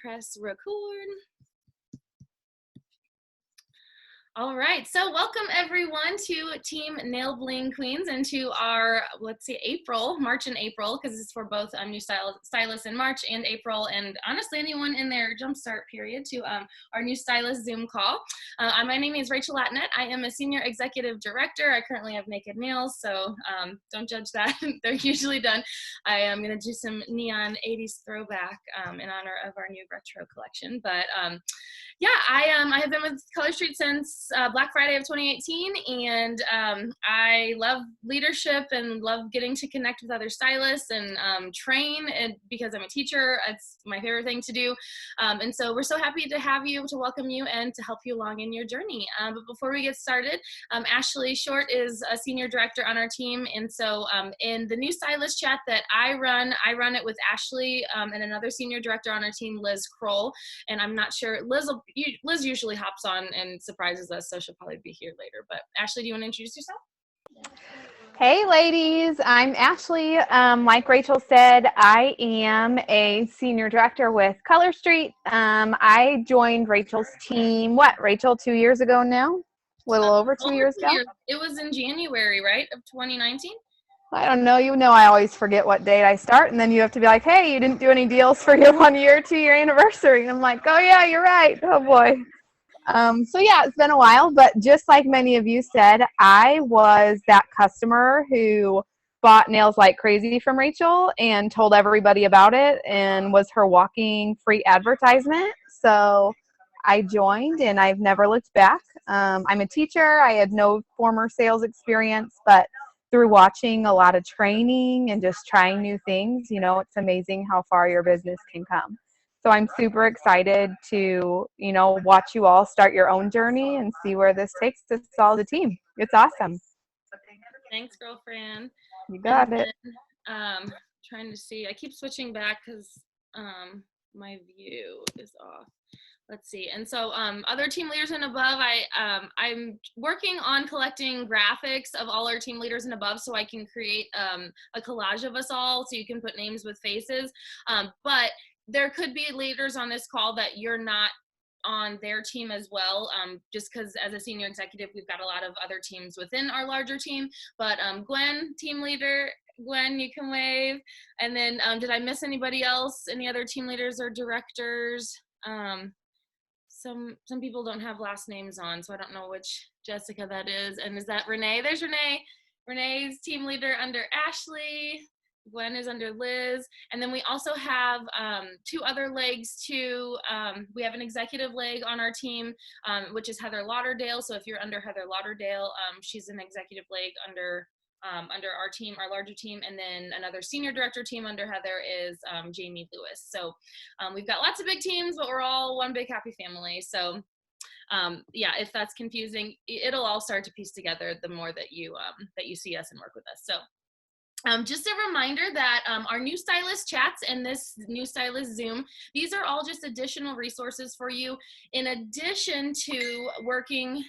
press record. All right, so welcome everyone to Team Nail Bling Queens and to our, let's see, March and April, because it's for both new stylists in March and April, and honestly anyone in their Jumpstart period to our new stylist Zoom call. My name is Rachel Latnet. I am a Senior Executive Director. I currently have naked nails, so don't judge that. They're usually done. I am going to do some neon 80s throwback in honor of our new retro collection, but yeah, I have been with Color Street since Black Friday of 2018, and I love leadership and love getting to connect with other stylists and train, and because I'm a teacher, it's my favorite thing to do. And so we're so happy to have you, to welcome you, and to help you along in your journey. But before we get started, Ashley Short is a Senior Director on our team, and so in the new stylist chat that I run it with Ashley and another Senior Director on our team, Liz Kroll, and I'm not sure, Liz usually hops on and surprises us, so she'll probably be here later. But Ashley, do you want to introduce yourself? Hey ladies, I'm Ashley. Like Rachel said, I am a Senior Director with Color Street. I joined Rachel's team, Rachel, 2 years ago now? A little over 2 years ago? It was in January, right, of 2019? I don't know. You know, I always forget what date I start, and then you have to be like, hey, you didn't do any deals for your 1 year, 2 year anniversary. And I'm like, oh yeah, you're right. Oh boy. So yeah, it's been a while, but just like many of you said, I was that customer who bought nails like crazy from Rachel and told everybody about it and was her walking free advertisement. So I joined and I've never looked back. I'm a teacher. I had no former sales experience, but through watching a lot of training and just trying new things, you know, it's amazing how far your business can come. So I'm super excited to, you know, watch you all start your own journey and see where this takes us all, the team. It's awesome. Thanks, girlfriend. You got it. Trying to see. I keep switching back because my view is off. Let's see. And so other team leaders and above, I'm working on collecting graphics of all our team leaders and above so I can create a collage of us all so you can put names with faces. But there could be leaders on this call that you're not on their team as well, just because as a senior executive, we've got a lot of other teams within our larger team. But Gwen, team leader, Gwen, you can wave. And then did I miss anybody else? Any other team leaders or directors? Some people don't have last names on, so I don't know which Jessica that is. And is that Renee? There's Renee. Renee's team leader under Ashley. Gwen is under Liz. And then we also have two other legs too. We have an executive leg on our team, which is Heather Lauderdale. So if you're under Heather Lauderdale, she's an executive leg under our team, our larger team. And then another senior director team under Heather is Jamie Lewis. So we've got lots of big teams, but we're all one big happy family. So yeah, if that's confusing, it'll all start to piece together the more that you see us and work with us. So just a reminder that our new stylist chats and this new stylist Zoom, these are all just additional resources for you in addition to working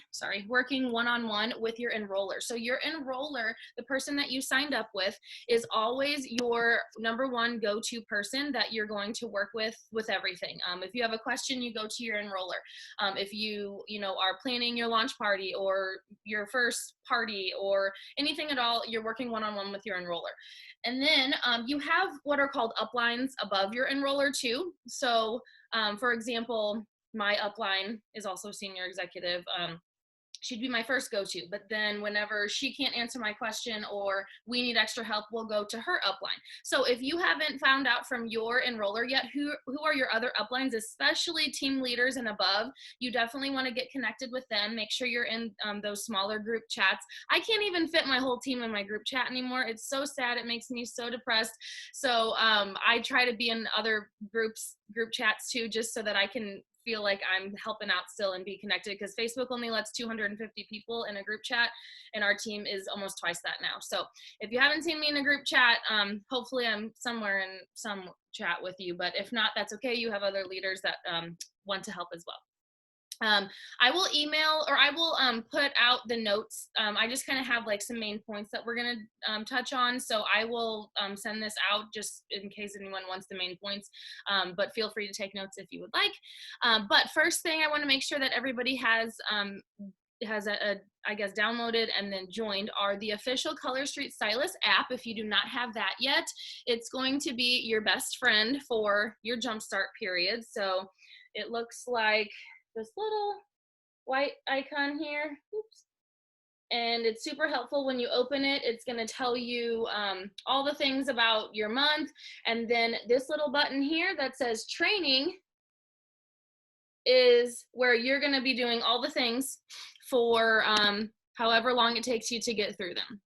one-on-one with your enroller. So your enroller, the person that you signed up with, is always your number one go-to person that you're going to work with everything. If you have a question, you go to your enroller. If you are planning your launch party or your first party or anything at all, you're working one-on-one with your enroller. And then you have what are called uplines above your enroller too. So for example, my upline is also senior executive. She'd be my first go-to, but then whenever she can't answer my question or we need extra help, we'll go to her upline. So if you haven't found out from your enroller yet who are your other uplines, especially team leaders and above, you definitely want to get connected with them. Make sure you're in those smaller group chats. I can't even fit my whole team in my group chat anymore. It's so sad. It makes me so depressed. So I try to be in other group chats too, just so that I can feel like I'm helping out still and be connected, because Facebook only lets 250 people in a group chat and our team is almost twice that now. So if you haven't seen me in a group chat, hopefully I'm somewhere in some chat with you, but if not, that's okay. You have other leaders that want to help as well. I will email, or I will put out the notes. I just kind of have like some main points that we're going to touch on. So I will send this out just in case anyone wants the main points, but feel free to take notes if you would like. But first thing, I want to make sure that everybody has I guess downloaded and then joined are the official Color Street Stylist app. If you do not have that yet, it's going to be your best friend for your Jumpstart period. So it looks like this little white icon here. Oops. And it's super helpful when you open it. It's going to tell you all the things about your month. And then this little button here that says training is where you're going to be doing all the things for however long it takes you to get through them.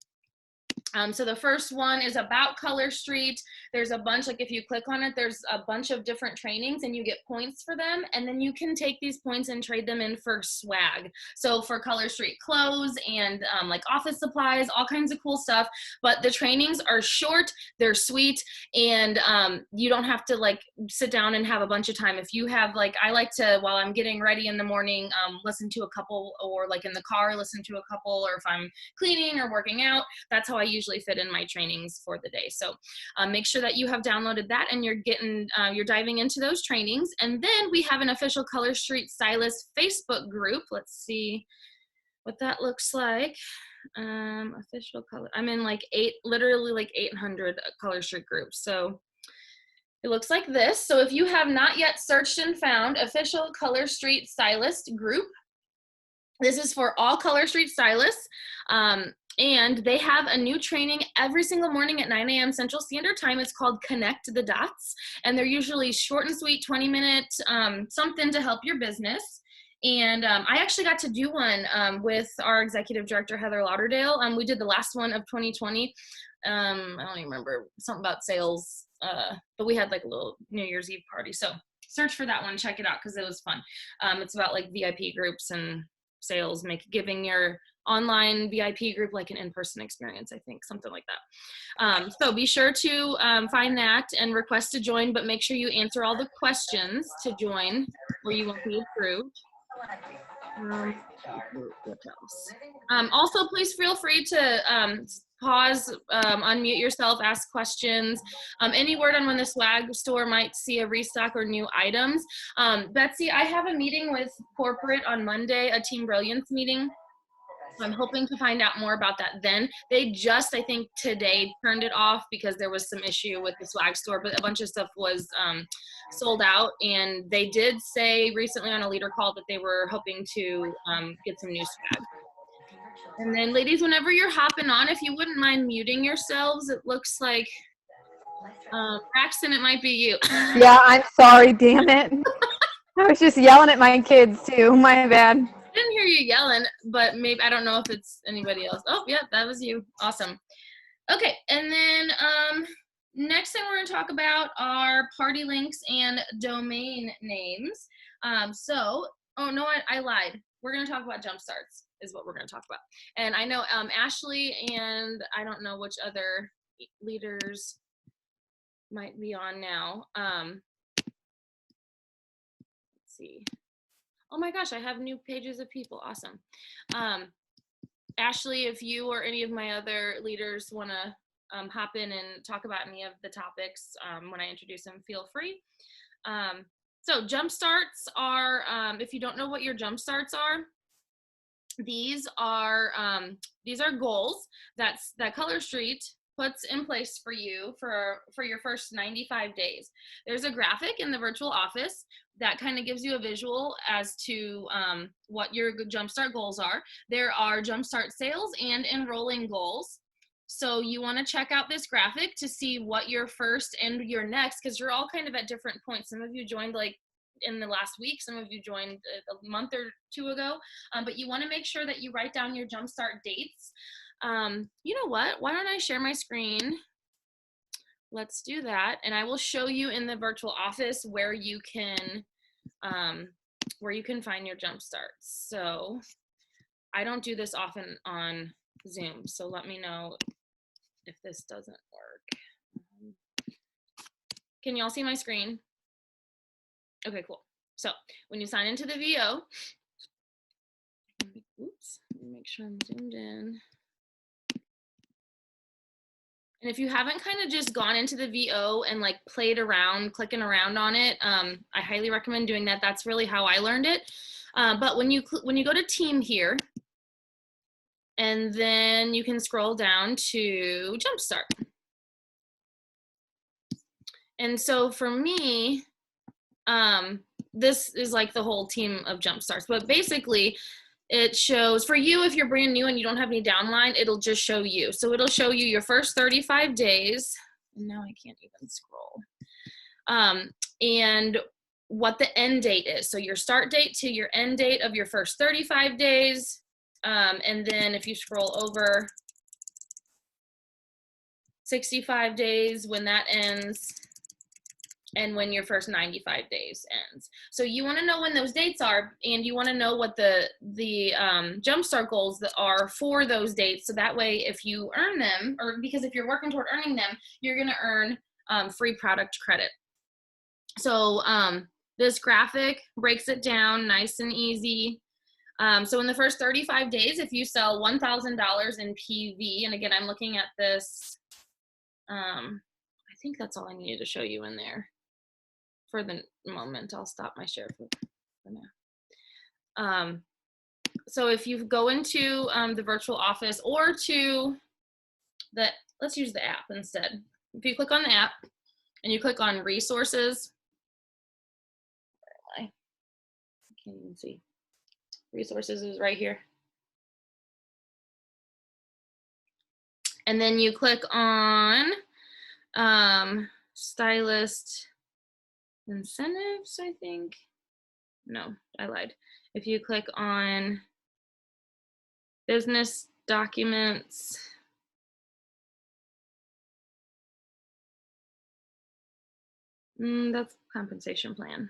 So the first one is about Color Street. There's a bunch, like if you click on it, there's a bunch of different trainings and you get points for them. And then you can take these points and trade them in for swag. So for Color Street clothes and like office supplies, all kinds of cool stuff. But the trainings are short, they're sweet, and you don't have to like sit down and have a bunch of time. If you have like, I like to, while I'm getting ready in the morning, listen to a couple, or like in the car, listen to a couple, or if I'm cleaning or working out, that's how I usually fit in my trainings for the day. So make sure that you have downloaded that and you're getting, you're diving into those trainings. And then we have an official Color Street Stylist Facebook group. Let's see what that looks like. Official color, I'm in like literally like 800 Color Street groups. So it looks like this. So if you have not yet searched and found official Color Street Stylist group, this is for all Color Street stylists. And they have a new training every single morning at 9 a.m. Central Standard Time. It's called Connect the Dots. And they're usually short and sweet, 20-minute something to help your business. And I actually got to do one with our executive director, Heather Lauderdale. We did the last one of 2020. I don't even remember, something about sales. But we had like a little New Year's Eve party. So search for that one, check it out, because it was fun. It's about like VIP groups and sales, giving your online VIP group like an in-person experience, I think, something like that. So be sure to find that and request to join, but make sure you answer all the questions to join or you won't be approved. What else? Also, please feel free to pause, unmute yourself, ask questions. Any word on when the swag store might see a restock or new items. Betsy, I have a meeting with corporate on Monday, a Team Brilliance meeting. So I'm hoping to find out more about that then. They just, I think today, turned it off because there was some issue with the swag store, but a bunch of stuff was sold out. And they did say recently on a leader call that they were hoping to get some new swag. And then ladies, whenever you're hopping on, if you wouldn't mind muting yourselves, it looks like Braxton, it might be you. Yeah, I'm sorry, damn it. I was just yelling at my kids too, my bad. I didn't hear you yelling, but maybe, I don't know if it's anybody else. Oh, yeah, that was you. Awesome. Okay, and then next thing we're going to talk about are party links and domain names. Oh, no, I lied. We're going to talk about Jumpstarts is what we're going to talk about. And I know Ashley and I don't know which other leaders might be on now. Let's see. Oh my gosh, I have new pages of people. Awesome. Ashley, if you or any of my other leaders want to hop in and talk about any of the topics when I introduce them, feel free. So Jumpstarts are, if you don't know what your Jumpstarts are, these are goals that Color Street puts in place for you for your first 95 days. There's a graphic in the virtual office that kind of gives you a visual as to what your Jumpstart goals are. There are Jumpstart sales and enrolling goals. So you want to check out this graphic to see what your first and your next, because you're all kind of at different points. Some of you joined like in the last week, some of you joined a month or two ago, but you want to make sure that you write down your Jumpstart dates. You know what? Why don't I share my screen? Let's do that. And I will show you in the virtual office where you can find your Jumpstarts. So I don't do this often on Zoom. So let me know if this doesn't work. Can y'all see my screen? Okay, cool. So when you sign into the VO, oops, let me make sure I'm zoomed in. And if you haven't kind of just gone into the VO and like played around, clicking around on it, I highly recommend doing that. That's really how I learned it. But when you go to team here, and then you can scroll down to Jumpstart. And so for me, this is like the whole team of Jumpstarts, but basically it shows for you, if you're brand new and you don't have any downline, it'll just show you. So it'll show you your first 35 days. And now I can't even scroll. And what the end date is. So your start date to your end date of your first 35 days. And then if you scroll over 65 days, when that ends, and when your first 95 days ends. So you want to know when those dates are, and you want to know what the Jumpstart goals that are for those dates. So that way, if you earn them, or because if you're working toward earning them, you're going to earn free product credit. So this graphic breaks it down nice and easy. So in the first 35 days, if you sell $1,000 in PV, and again, I'm looking at this, I think that's all I needed to show you in there. For the moment, I'll stop my share for now. So if you go into the virtual office or to the, let's use the app instead. If you click on the app and you click on resources, where am I? I can't even see. Resources is right here. And then you click on Stylist incentives, I think. No, I lied. If you click on business documents, that's compensation plan.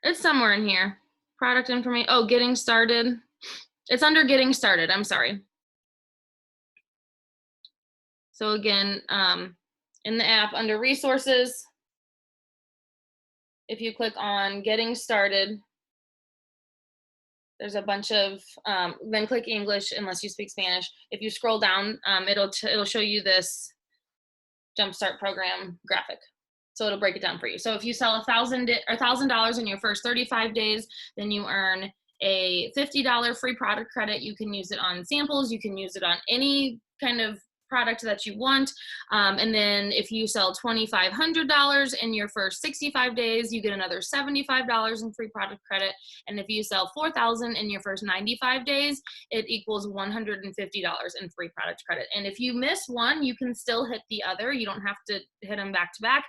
It's somewhere in here. Product information. Oh, getting started. It's under getting started. I'm sorry. So again, in the app under resources, if you click on getting started, there's a bunch of, then click English unless you speak Spanish. If you scroll down, it'll show you this Jumpstart program graphic. So it'll break it down for you. So if you sell $1,000 in your first 35 days, then you earn a $50 free product credit. You can use it on samples. You can use it on any kind of product that you want. And then if you sell $2,500 in your first 65 days, you get another $75 in free product credit. And if you sell $4,000 in your first 95 days, it equals $150 in free product credit. And if you miss one, you can still hit the other. You don't have to hit them back to back.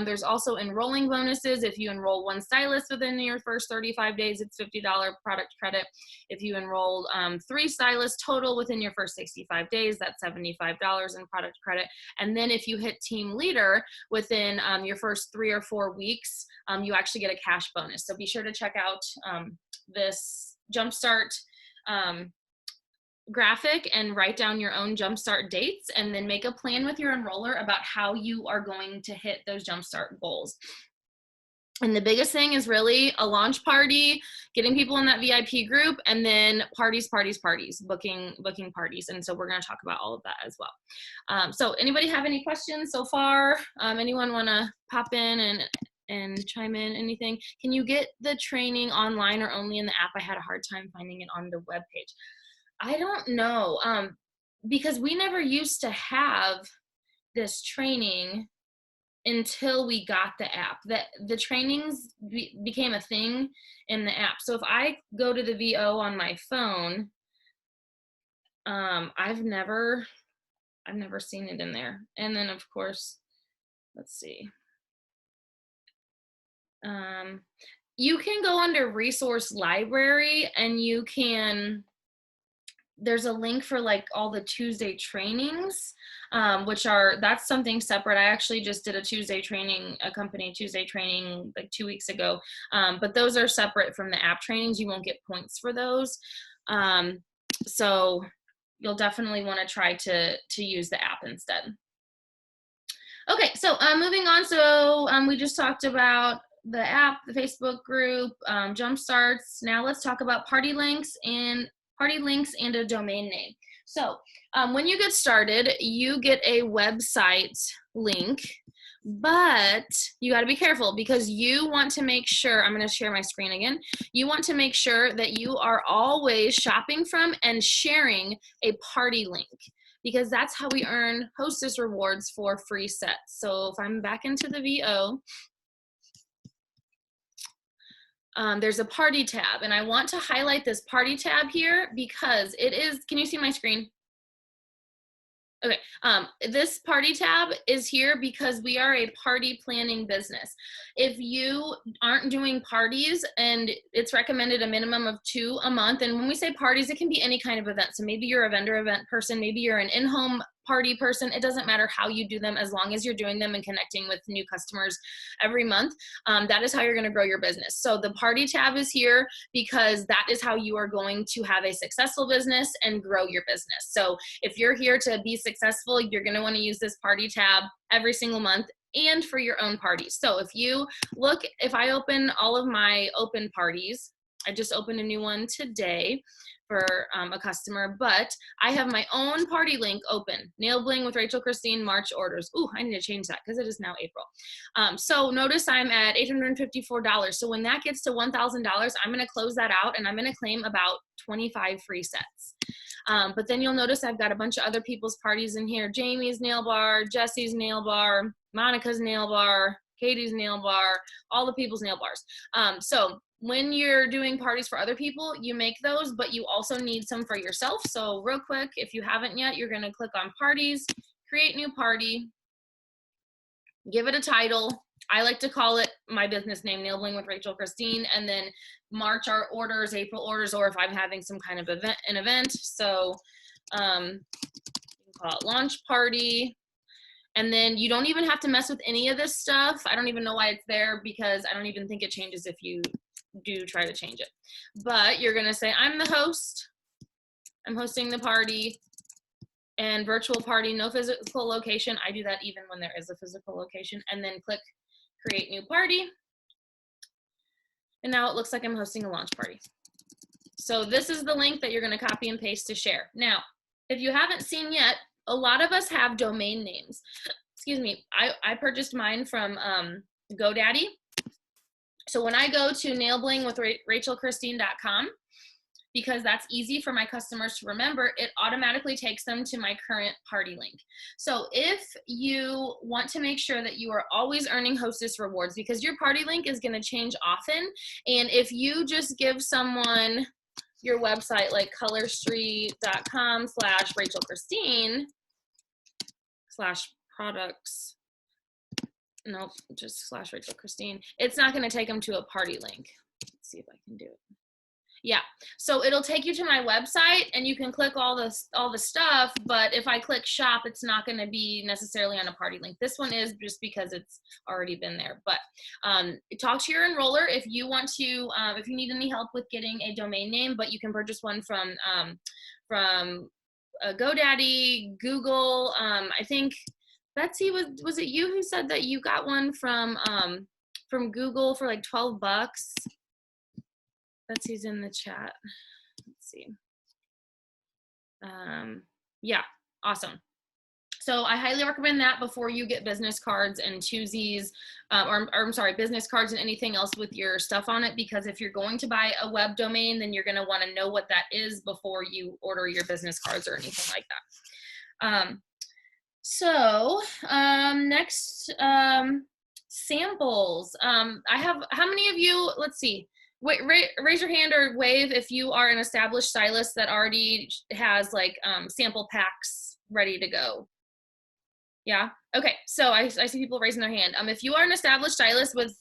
There's also enrolling bonuses. If you enroll one stylist within your first 35 days, it's $50 product credit. If you enroll 3 stylists total within your first 65 days, that's $75 in product credit. And then if you hit team leader within your first 3 or 4 weeks, you actually get a cash bonus. So be sure to check out this Jumpstart graphic and write down your own Jumpstart dates, and then make a plan with your enroller about how you are going to hit those Jumpstart goals. And the biggest thing is really a launch party, getting people in that VIP group, and then parties, booking parties. And so we're going to talk about all of that as well. So anybody have any questions so far? Anyone want to pop in and chime in anything? Can you get the training online or only in the app? I had a hard time finding it on the webpage. I don't know, because we never used to have this training until we got the app. The trainings became a thing in the app. So if I go to the VO on my phone, I've never seen it in there. And then of course, let's see. You can go under resource library, and you can, there's a link for like all the Tuesday trainings, that's something separate. I actually just did a company Tuesday training like 2 weeks ago. But those are separate from the app trainings. You won't get points for those. So you'll definitely want to try to use the app instead. Okay, so moving on. So we just talked about the app, the Facebook group, Jumpstarts. Now let's talk about party links and party links, and a domain name. So when you get started, you get a website link, but you got to be careful because you want to make sure, I'm going to share my screen again. You want to make sure that you are always shopping from and sharing a party link, because that's how we earn hostess rewards for free sets. So if I'm back into the VO, there's a party tab, and I want to highlight this party tab here because it is, can you see my screen? Okay, this party tab is here because we are a party planning business. If you aren't doing parties, and it's recommended a minimum of 2 a month, and when we say parties, it can be any kind of event. So maybe you're a vendor event person, maybe you're an in-home party person. It doesn't matter how you do them as long as you're doing them and connecting with new customers every month. That is how you're going to grow your business. So the party tab is here because that is how you are going to have a successful business and grow your business. So if you're here to be successful, you're going to want to use this party tab every single month and for your own parties. So if you look, if I open all of my open parties, I just opened a new one today for a customer, but I have my own party link open. Nail Bling with Rachel Christine, March orders. Ooh, I need to change that because it is now April. So notice I'm at $854. So when that gets to $1,000, I'm going to close that out and I'm going to claim about 25 free sets. But then you'll notice I've got a bunch of other people's parties in here. Jamie's nail bar, Jesse's nail bar, Monica's nail bar, Katie's nail bar, all the people's nail bars. So when you're doing parties for other people, you make those, but you also need some for yourself. So real quick, if you haven't yet, you're going to click on parties, create new party, give it a title. I like to call it my business name, Nail Bling with Rachel Christine, and then March our orders, April orders, or if I'm having some kind of event. So you can call it launch party. And then you don't even have to mess with any of this stuff. I don't even know why it's there because I don't even think it changes if you do try to change it. But you're gonna say, I'm the host, I'm hosting the party, and virtual party, no physical location. I do that even when there is a physical location. And then click create new party. And now it looks like I'm hosting a launch party. So this is the link that you're gonna copy and paste to share. Now, if you haven't seen yet, a lot of us have domain names. Excuse me, I purchased mine from GoDaddy. So when I go to nailblingwithrachelchristine.com, because that's easy for my customers to remember, it automatically takes them to my current party link. So if you want to make sure that you are always earning hostess rewards, because your party link is going to change often, and if you just give someone your website like colorstreet.com/rachelchristine/products, nope, just /Rachel Christine. It's not going to take them to a party link. Let's see if I can do it. Yeah, so it'll take you to my website and you can click all the stuff, but if I click shop, it's not going to be necessarily on a party link. This one is just because it's already been there. But talk to your enroller if you want to, if you need any help with getting a domain name, but you can purchase one from GoDaddy, Google. I think Betsy, was it you who said that you got one from Google for like 12 bucks? Betsy's in the chat. Let's see. Yeah, awesome. So I highly recommend that before you get business cards and twosies, or I'm sorry, business cards and anything else with your stuff on it, because if you're going to buy a web domain, then you're going to want to know what that is before you order your business cards or anything like that. Next, samples. I have, how many of you, let's see, wait, raise your hand or wave if you are an established stylist that already has like sample packs ready to go. Yeah, okay, so I see people raising their hand. If you are an established stylist with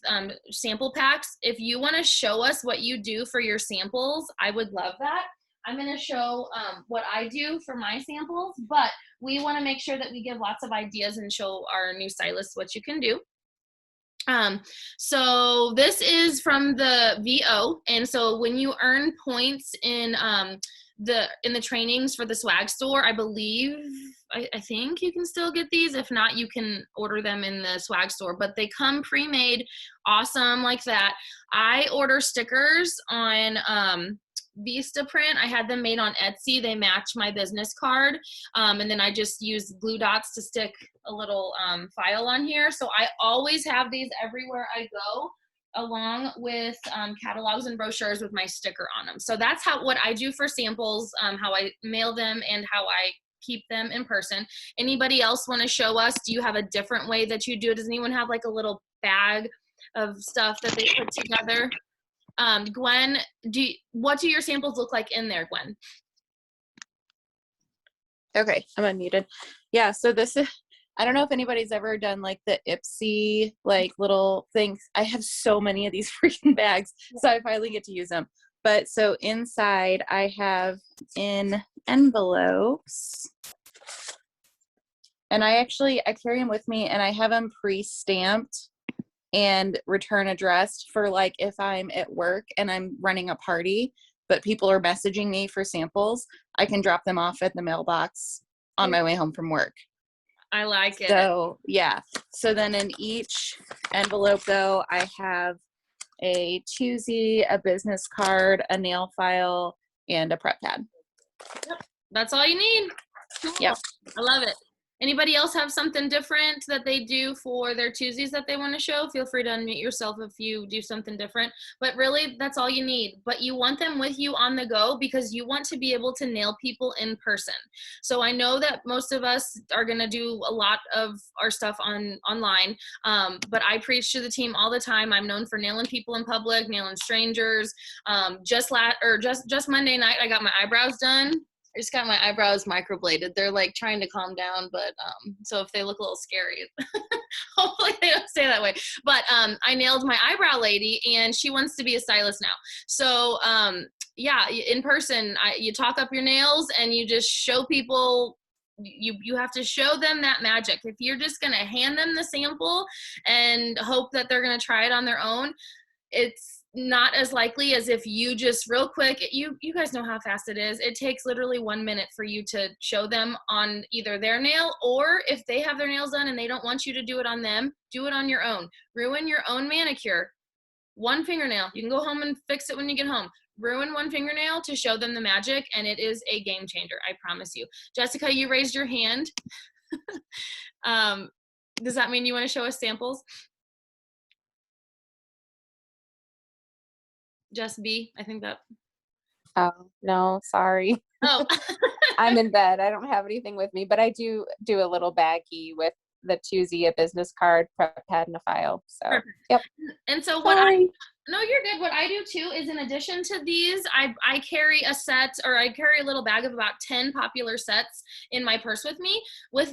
sample packs, if you want to show us what you do for your samples, I would love that. I'm going to show what I do for my samples, but we want to make sure that we give lots of ideas and show our new stylists what you can do. So this is from the VO, and so when you earn points in the trainings for the swag store, I believe, I think you can still get these. If not, you can order them in the swag store, but they come pre-made, awesome like that. I order stickers on Vista print. I had them made on Etsy. They match my business card. And then I just use glue dots to stick a little file on here. So I always have these everywhere I go, along with catalogs and brochures with my sticker on them. So that's what I do for samples, how I mail them and how I keep them in person. Anybody else want to show us? Do you have a different way that you do it? Does anyone have like a little bag of stuff that they put together? Gwen, what do your samples look like in there, Gwen? Okay, I'm unmuted. Yeah, so this is, I don't know if anybody's ever done like the Ipsy like little things. I have so many of these freaking bags, so I finally get to use them. But so inside I have in envelopes, and I carry them with me, and I have them pre-stamped and return addressed for like if I'm at work and I'm running a party, but people are messaging me for samples, I can drop them off at the mailbox on my way home from work. I like it. So yeah. So then in each envelope though, I have a choosy, a business card, a nail file, and a prep pad. Yep. That's all you need. Cool. Yep. I love it. Anybody else have something different that they do for their Tuesdays that they want to show? Feel free to unmute yourself if you do something different. But really, that's all you need. But you want them with you on the go because you want to be able to nail people in person. So I know that most of us are going to do a lot of our stuff online, but I preach to the team all the time. I'm known for nailing people in public, nailing strangers. Just Monday night, I got my eyebrows done. I just got my eyebrows microbladed. They're like trying to calm down, but so if they look a little scary, hopefully they don't stay that way. But I nailed my eyebrow lady, and she wants to be a stylist now. So yeah, in person, you talk up your nails and you just show people. You have to show them that magic. If you're just gonna hand them the sample and hope that they're gonna try it on their own, it's not as likely as if you just real quick, you guys know how fast it is. It takes literally 1 minute for you to show them on either their nail, or if they have their nails done and they don't want you to do it on them, do it on your own. Ruin your own manicure. One fingernail. You can go home and fix it when you get home. Ruin one fingernail to show them the magic, and it is a game changer. I promise you. Jessica, you raised your hand. Does that mean you want to show us samples? Just B, I think that. Oh, no, sorry. Oh. I'm in bed. I don't have anything with me, but I do a little baggie with the choosy, a business card, prep pad, and a file. So, perfect. Yep. And so no, you're good. What I do too is, in addition to these, I carry a set, or I carry a little bag of about 10 popular sets in my purse with me, with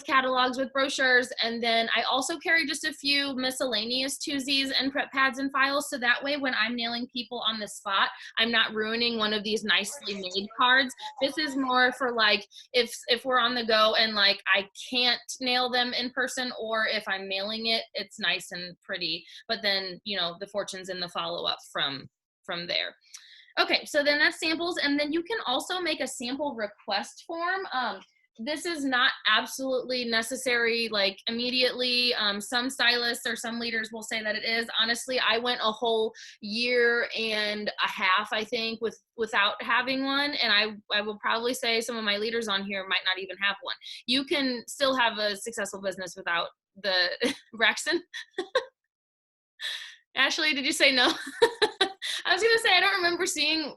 catalogs, with brochures. And then I also carry just a few miscellaneous twosies and prep pads and files. So that way, when I'm nailing people on the spot, I'm not ruining one of these nicely made cards. This is more for like, if we're on the go and like, I can't nail them in person, or if I'm mailing it, it's nice and pretty, but then, you know, the fortune's in the follow-up from there. Okay, so then that's samples, and then you can also make a sample request form. This is not absolutely necessary like immediately. Some stylists or some leaders will say that it is. Honestly, I went a whole year and a half, I think, without having one, and I will probably say some of my leaders on here might not even have one. You can still have a successful business without the Braxton. Ashley, did you say no? I was gonna say, I don't remember seeing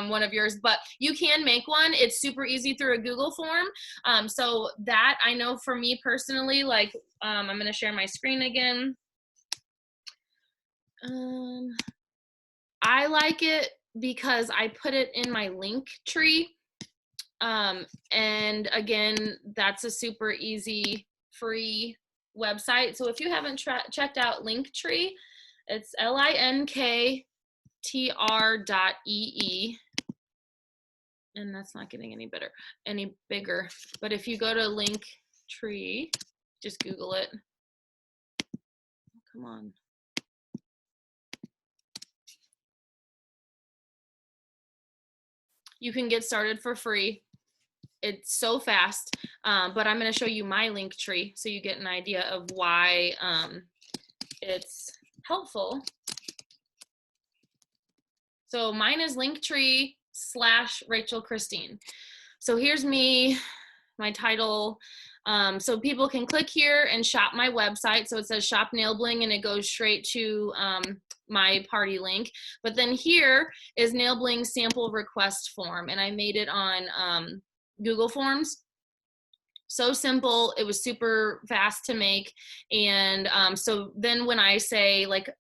one of yours, but you can make one. It's super easy through a Google form. So that, I know for me personally, like, I'm gonna share my screen again. I like it because I put it in my link tree. And again, that's a super easy, free website. So if you haven't checked out Linktree, it's linktr.ee, and that's not getting any bigger. But if you go to Linktree, just Google it. Come on. You can get started for free. It's so fast, but I'm going to show you my Linktree so you get an idea of why it's helpful. So mine is Linktree/Rachel Christine. So here's me, my title. So people can click here and shop my website. So it says shop nail bling and it goes straight to my party link. But then here is nail bling sample request form, and I made it on Google Forms. So simple. It was super fast to make. And so then when I say like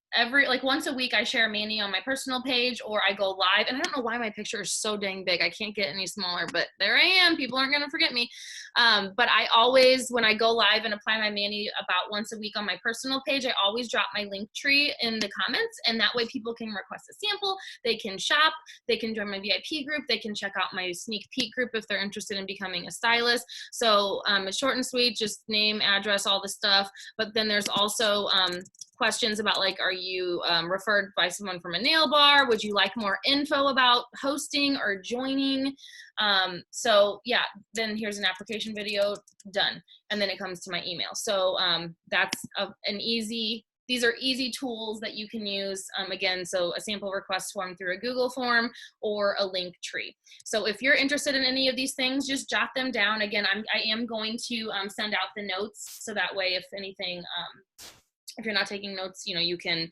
once a week I share a mani on my personal page, or I go live, and I don't know why my picture is so dang big. I can't get any smaller, but there I am. People aren't going to forget me. But I always, when I go live and apply my mani about once a week on my personal page, I always drop my link tree in the comments. And that way people can request a sample, they can shop, they can join my VIP group, they can check out my sneak peek group if they're interested in becoming a stylist. So it's short and sweet, just name, address, all the stuff. But then there's also questions about like, are you referred by someone from a nail bar? Would you like more info about hosting or joining? So yeah, then here's an application video, done. And then it comes to my email. So that's these are easy tools that you can use. Again, so a sample request form through a Google form or a link tree. So if you're interested in any of these things, just jot them down. Again, I am going to send out the notes, so that way if anything, if you're not taking notes, you know, you can,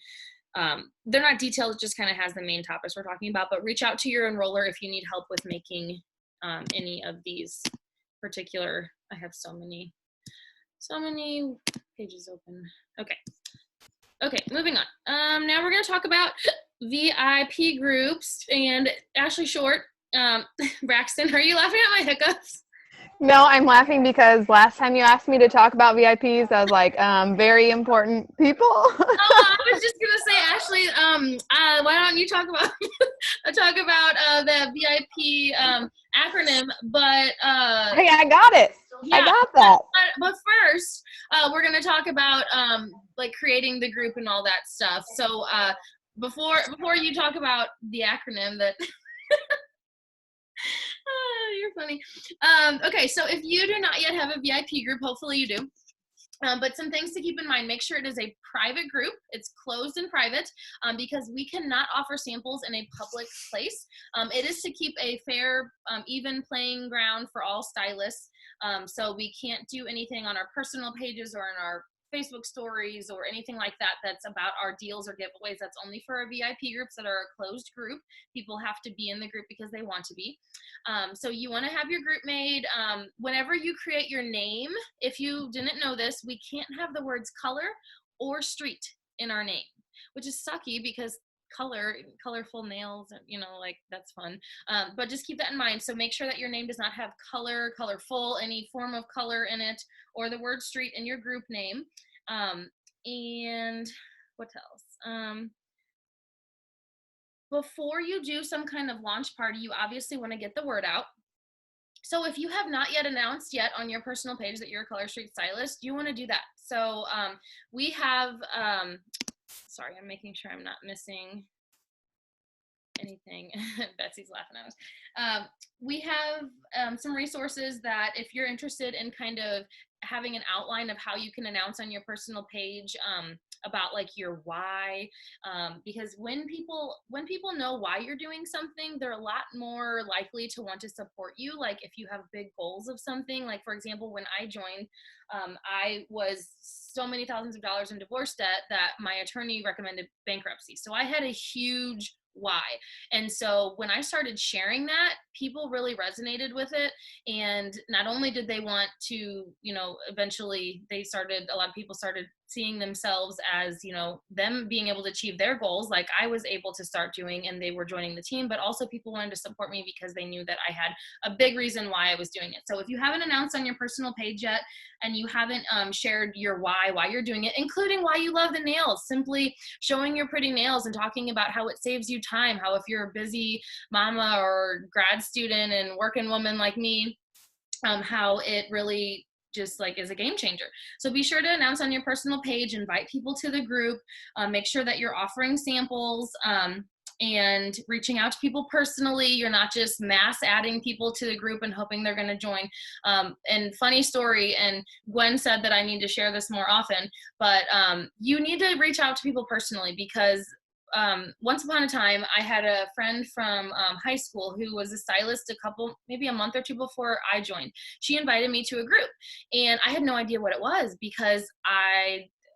they're not detailed, it just kind of has the main topics we're talking about, but reach out to your enroller if you need help with making any of these particular, I have so many pages open. Okay, moving on. Now we're going to talk about VIP groups. And Ashley Short, Braxton, are you laughing at my hiccups? No, I'm laughing because last time you asked me to talk about VIPs, I was like, very important people. Oh, I was just gonna say, Ashley, why don't you talk about the VIP acronym? But Hey, I got it. yeah, I got that. But first, we're gonna talk about like creating the group and all that stuff. So before you talk about the acronym that. You're funny. Okay, so if you do not yet have a VIP group, hopefully you do. But some things to keep in mind: make sure it is a private group. It's closed and private because we cannot offer samples in a public place. It is to keep a fair, even playing ground for all stylists. So we can't do anything on our personal pages or in our Facebook stories or anything like that that's about our deals or giveaways. That's only for our VIP groups that are a closed group. People have to be in the group because they want to be. So you want to have your group made. Whenever you create your name, if you didn't know this, we can't have the words color or street in our name, which is sucky because colorful nails, you know, like that's fun. But just keep that in mind. So make sure that your name does not have color, colorful, any form of color in it, or the word street in your group name. And what else? Before you do some kind of launch party, you obviously want to get the word out. So if you have not yet announced yet on your personal page that you're a Color Street stylist, you want to do that. So we have, sorry, I'm making sure I'm not missing anything. Betsy's laughing at us. We have some resources that if you're interested in kind of having an outline of how you can announce on your personal page about like your why, because when people know why you're doing something, they're a lot more likely to want to support you. Like if you have big goals of something, like for example, when I joined, I was so many thousands of dollars in divorce debt that my attorney recommended bankruptcy. So I had a huge why. And so when I started sharing that, people really resonated with it. And not only did they want to, you know, eventually a lot of people started seeing themselves as, you know, them being able to achieve their goals like I was able to start doing, and they were joining the team, but also people wanted to support me because they knew that I had a big reason why I was doing it. So if you haven't announced on your personal page yet, and you haven't shared your why you're doing it, including why you love the nails, simply showing your pretty nails and talking about how it saves you time, how if you're a busy mama or grad student and working woman like me, how it really just like is a game changer. So be sure to announce on your personal page, invite people to the group, make sure that you're offering samples, and reaching out to people personally. You're not just mass adding people to the group and hoping they're going to join. And funny story, and Gwen said that I need to share this more often, but you need to reach out to people personally, because once upon a time, I had a friend from high school who was a stylist maybe a month or two before I joined. She invited me to a group, and I had no idea what it was because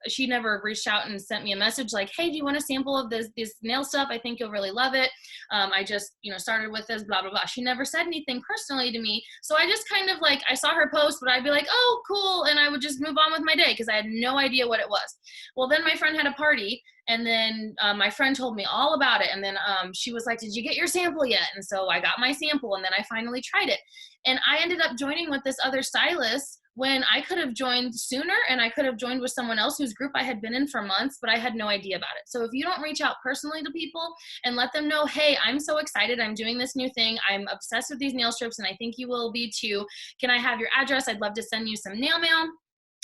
she never reached out and sent me a message like, hey, do you want a sample of this nail stuff? I think you'll really love it. I just, started with this, blah, blah, blah. She never said anything personally to me. So I just kind of like, I saw her post, but I'd be like, oh, cool. And I would just move on with my day because I had no idea what it was. Well, then my friend had a party, and then my friend told me all about it. And then she was like, did you get your sample yet? And so I got my sample, and then I finally tried it. And I ended up joining with this other stylist when I could have joined sooner, and I could have joined with someone else whose group I had been in for months, but I had no idea about it. So if you don't reach out personally to people and let them know, hey, I'm so excited, I'm doing this new thing, I'm obsessed with these nail strips, and I think you will be too. Can I have your address? I'd love to send you some nail mail.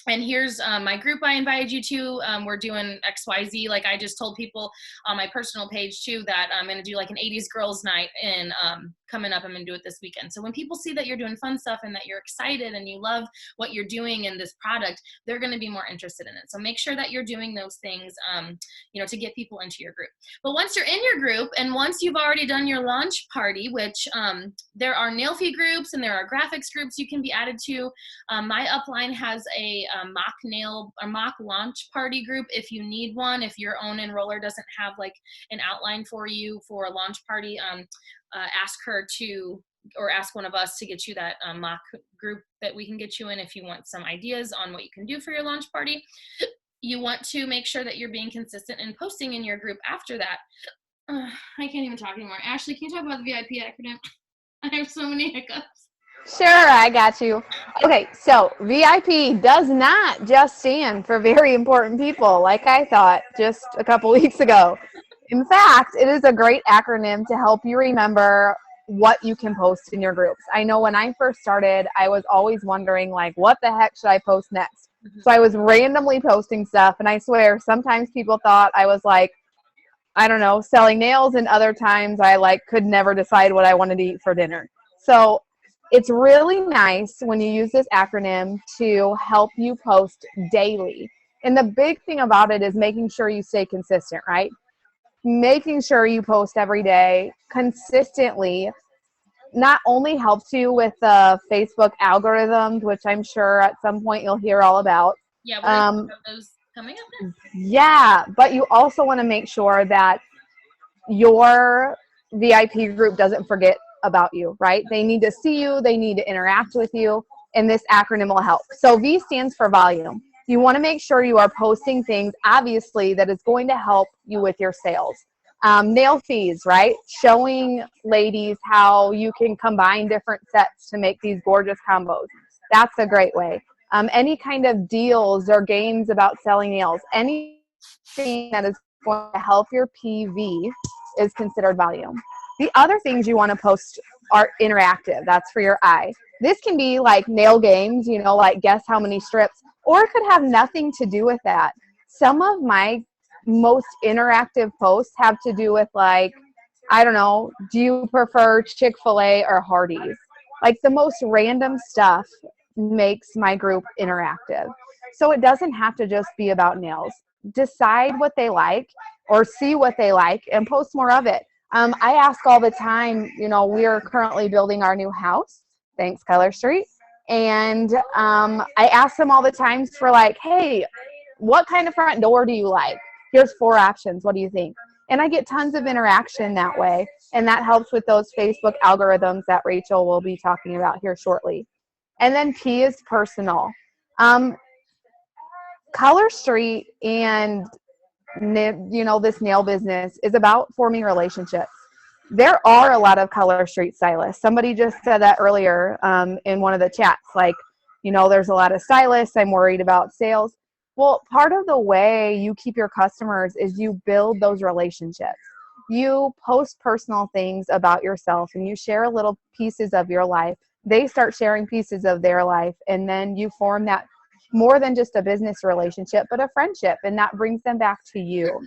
And here's my group I invited you to. We're doing XYZ. Like I just told people on my personal page too that I'm going to do like an 80s girls night in coming up. I'm going to do it this weekend. So when people see that you're doing fun stuff and that you're excited and you love what you're doing in this product, they're going to be more interested in it. So make sure that you're doing those things, to get people into your group. But once you're in your group, and once you've already done your launch party, which there are nailfie groups and there are graphics groups you can be added to. My upline has a mock launch party group if you need one. If your own enroller doesn't have like an outline for you for a launch party, ask her to, or ask one of us to get you that mock group that we can get you in if you want some ideas on what you can do for your launch party. You want to make sure that you're being consistent in posting in your group after that. I can't even talk anymore. Ashley, can you talk about the VIP acronym? I have so many hiccups. Sure, I got you. Okay, so VIP does not just stand for very important people like I thought just a couple weeks ago. In fact, it is a great acronym to help you remember what you can post in your groups. I know when I first started, I was always wondering, like, what the heck should I post next? So I was randomly posting stuff, and I swear sometimes people thought I was like, I don't know, selling nails, and other times I like could never decide what I wanted to eat for dinner. So it's really nice when you use this acronym to help you post daily. And the big thing about it is making sure you stay consistent, right? Making sure you post every day consistently not only helps you with the Facebook algorithms, which I'm sure at some point you'll hear all about. Yeah, we're going to have those coming up next. Yeah, but you also want to make sure that your VIP group doesn't forget about you, right? They need to see you, they need to interact with you, and this acronym will help. So V stands for volume. You want to make sure you are posting things, obviously, that is going to help you with your sales. Nail fees, right? Showing ladies how you can combine different sets to make these gorgeous combos. That's a great way. Any kind of deals or games about selling nails, anything that is going to help your PV is considered volume. The other things you want to post are interactive. That's for your eye. This can be like nail games, like guess how many strips, or it could have nothing to do with that. Some of my most interactive posts have to do with like, I don't know, do you prefer Chick-fil-A or Hardee's? Like the most random stuff makes my group interactive. So it doesn't have to just be about nails. Decide what they like or see what they like and post more of it. I ask all the time, we are currently building our new house. Thanks, Keller Street. And I ask them all the times for like, hey, what kind of front door do you like? Here's 4 options. What do you think? And I get tons of interaction that way. And that helps with those Facebook algorithms that Rachel will be talking about here shortly. And then P is personal. Color Street and this nail business is about forming relationships. There are a lot of Color Street stylists. Somebody just said that earlier in one of the chats. Like, there's a lot of stylists. I'm worried about sales. Well, part of the way you keep your customers is you build those relationships. You post personal things about yourself and you share little pieces of your life. They start sharing pieces of their life, and then you form that more than just a business relationship, but a friendship, and that brings them back to you.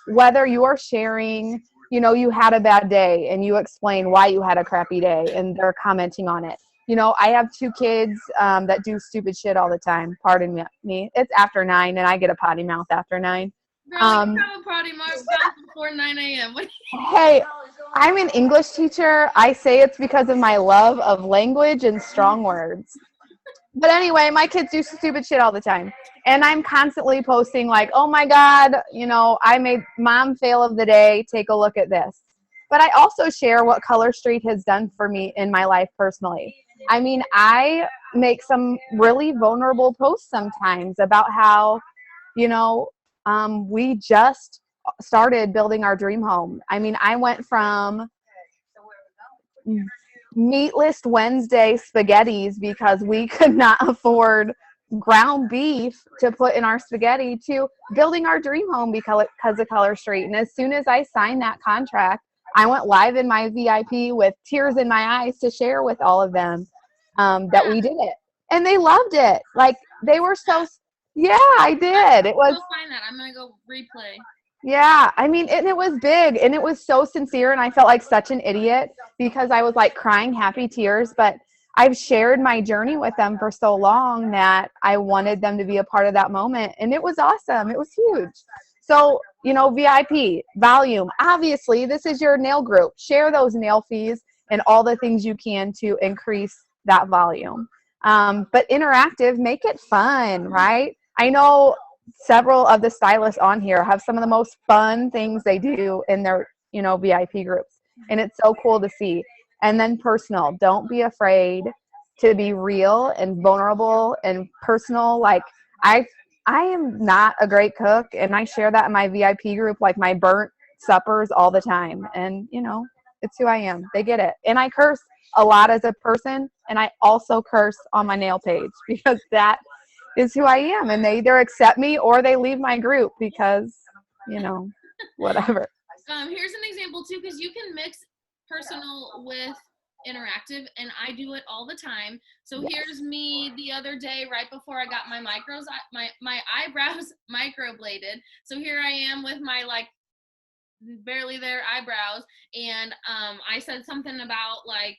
Whether you're sharing, you had a bad day and you explain why you had a crappy day and they're commenting on it. I have 2 kids that do stupid shit all the time. Pardon me. It's after 9 and I get a potty mouth after 9. Girl, you have a party mark before 9 a.m. Hey, I'm an English teacher. I say it's because of my love of language and strong words. But anyway, my kids do stupid shit all the time. And I'm constantly posting like, oh my God, I made mom fail of the day. Take a look at this. But I also share what Color Street has done for me in my life personally. I mean, I make some really vulnerable posts sometimes about how, we just started building our dream home. I mean, I went from meatless Wednesday spaghettis because we could not afford ground beef to put in our spaghetti to building our dream home because of Color Street. And as soon as I signed that contract, I went live in my VIP with tears in my eyes to share with all of them that we did it. And they loved it. Like, they were so, yeah, I did. It was. Go find that. I'm going to go replay. Yeah, I mean, and it was big and it was so sincere, and I felt like such an idiot because I was like crying happy tears, but I've shared my journey with them for so long that I wanted them to be a part of that moment, and it was awesome. It was huge. So, VIP, volume, obviously this is your nail group. Share those nail fees and all the things you can to increase that volume. But interactive, make it fun, right? I know several of the stylists on here have some of the most fun things they do in their, VIP groups. And it's so cool to see. And then personal. Don't be afraid to be real and vulnerable and personal. Like, I am not a great cook, and I share that in my VIP group, like my burnt suppers all the time. And, it's who I am. They get it. And I curse a lot as a person, and I also curse on my nail page because that is who I am, and they either accept me or they leave my group because, whatever. Here's an example too, because you can mix personal with interactive, and I do it all the time. So yes. Here's me the other day right before I got my my eyebrows microbladed. So here I am with my like barely there eyebrows, and I said something about like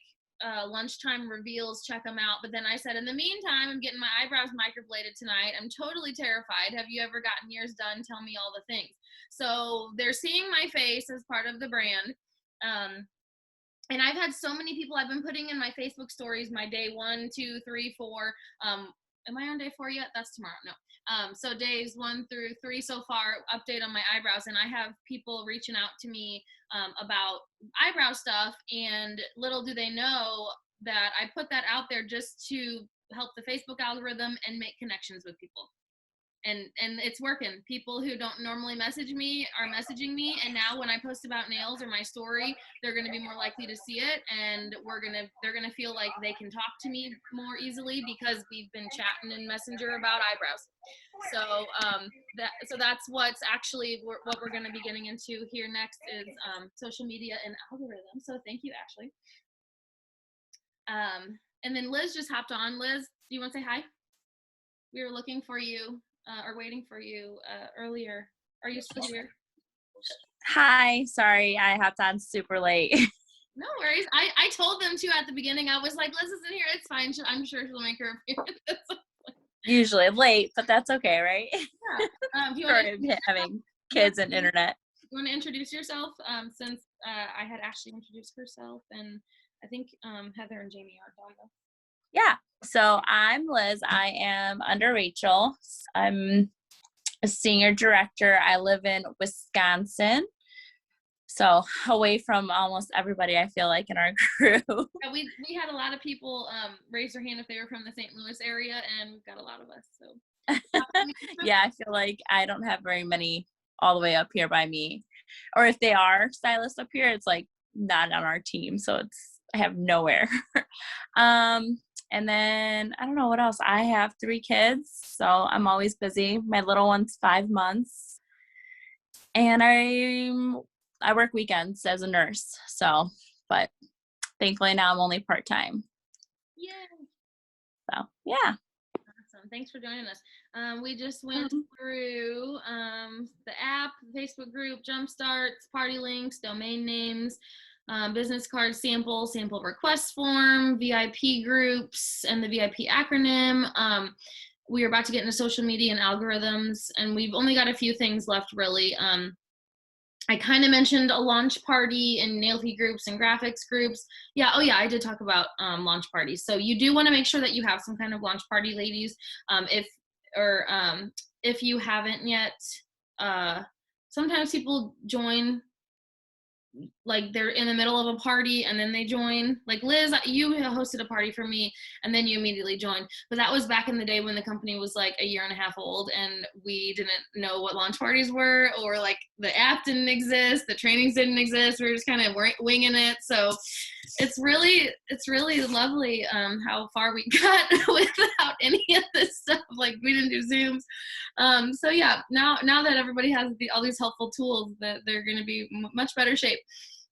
lunchtime reveals, check them out. But then I said, in the meantime, I'm getting my eyebrows microbladed tonight. I'm totally terrified. Have you ever gotten yours done? Tell me all the things. So they're seeing my face as part of the brand. And I've had so many people, I've been putting in my Facebook stories, my day 1, 2, 3, 4. Am I on day 4 yet? That's tomorrow. No. So days 1 through 3 so far, update on my eyebrows. And I have people reaching out to me about eyebrow stuff, and little do they know that I put that out there just to help the Facebook algorithm and make connections with people. And it's working. People who don't normally message me are messaging me, and now when I post about nails or my story, they're going to be more likely to see it, and they're going to feel like they can talk to me more easily because we've been chatting in Messenger about eyebrows. So that's what's actually what we're going to be getting into here next is social media and algorithm. So thank you, Ashley. And then Liz just hopped on. Liz, do you want to say hi? We were looking for you. Or waiting for you earlier. Are you still here? Hi, sorry, I hopped on super late. No worries. I told them too at the beginning. I was like, Liz isn't here. It's fine. I'm sure she'll make her appearance. Usually late, but that's okay, right? Yeah. Do you Sorry, having kids and internet. You want to introduce yourself? Since I had Ashley introduce herself, and I think Heather and Jamie are down though. Yeah. So I'm Liz. I am under Rachel. I'm a senior director. I live in Wisconsin. So away from almost everybody, I feel like, in our group. Yeah, we had a lot of people raise their hand if they were from the St. Louis area, and we've got a lot of us. So yeah, I feel like I don't have very many all the way up here by me. Or if they are stylists up here, it's like not on our team. So I have nowhere. And then I don't know what else. I have 3 kids, so I'm always busy. My little one's 5 months, and I work weekends as a nurse. So, but thankfully now I'm only part-time. Yay! So yeah. Awesome. Thanks for joining us. We just went through the app, the Facebook group, Jumpstarts, party links, domain names. Business card sample request form, VIP groups, and the VIP acronym. we are about to get into social media and algorithms, and we've only got a few things left really. I kind of mentioned a launch party and nailfie groups and graphics groups. Yeah, oh yeah, I did talk about launch parties. So you do want to make sure that you have some kind of launch party, ladies. If you haven't yet, sometimes people join like they're in the middle of a party and then they join. Like Liz, you hosted a party for me and then you immediately joined. But that was back in the day when the company was like a year and a half old and we didn't know what launch parties were, or like the app didn't exist, the trainings didn't exist. We were just kind of winging it. So it's really lovely how far we got without any of this stuff. Like we didn't do Zooms. So yeah, now that everybody has all these helpful tools, that they're going to be much better shape.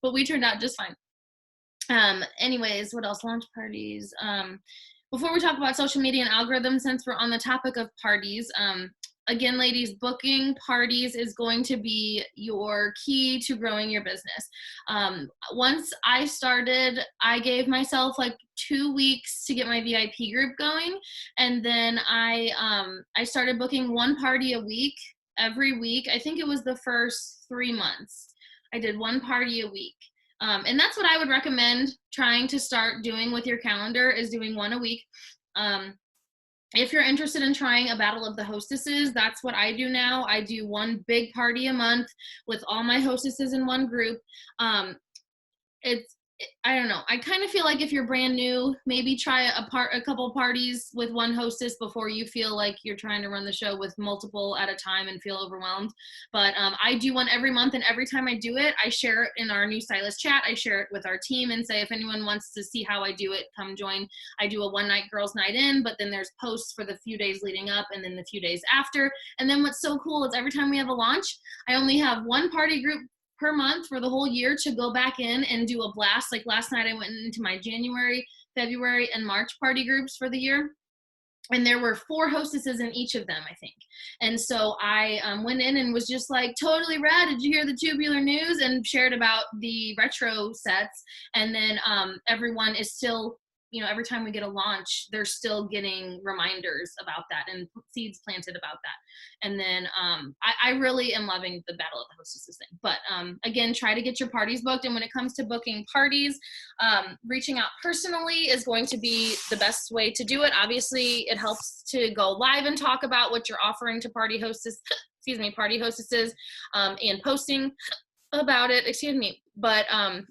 But we turned out just fine. Anyways, what else? Launch parties. Before we talk about social media and algorithms, since we're on the topic of parties, again, ladies, booking parties is going to be your key to growing your business. Once I started, I gave myself like 2 weeks to get my VIP group going. And then I started booking one party a week, every week. I think it was the first 3 months. I did one party a week. And that's what I would recommend trying to start doing with your calendar, is doing one a week. If you're interested in trying a battle of the hostesses, that's what I do now. I do one big party a month with all my hostesses in one group. I don't know. I kind of feel like if you're brand new, maybe try a couple parties with one hostess before you feel like you're trying to run the show with multiple at a time and feel overwhelmed. But I do one every month, and every time I do it, I share it in our new Stylist chat. I share it with our team and say, if anyone wants to see how I do it, come join. I do a one night girls night in, but then there's posts for the few days leading up and then the few days after. And then what's so cool is every time we have a launch, I only have one party group per month for the whole year to go back in and do a blast. Like last night I went into my January, February, and March party groups for the year. And there were 4 hostesses in each of them, I think. And so I went in and was just like, totally rad. Did you hear the tubular news? And shared about the retro sets. And then everyone is still, every time we get a launch, they're still getting reminders about that and seeds planted about that. And then I really am loving the Battle of the Hostesses thing. But again, try to get your parties booked. And when it comes to booking parties, reaching out personally is going to be the best way to do it. Obviously, it helps to go live and talk about what you're offering to party hostesses, and posting about it, but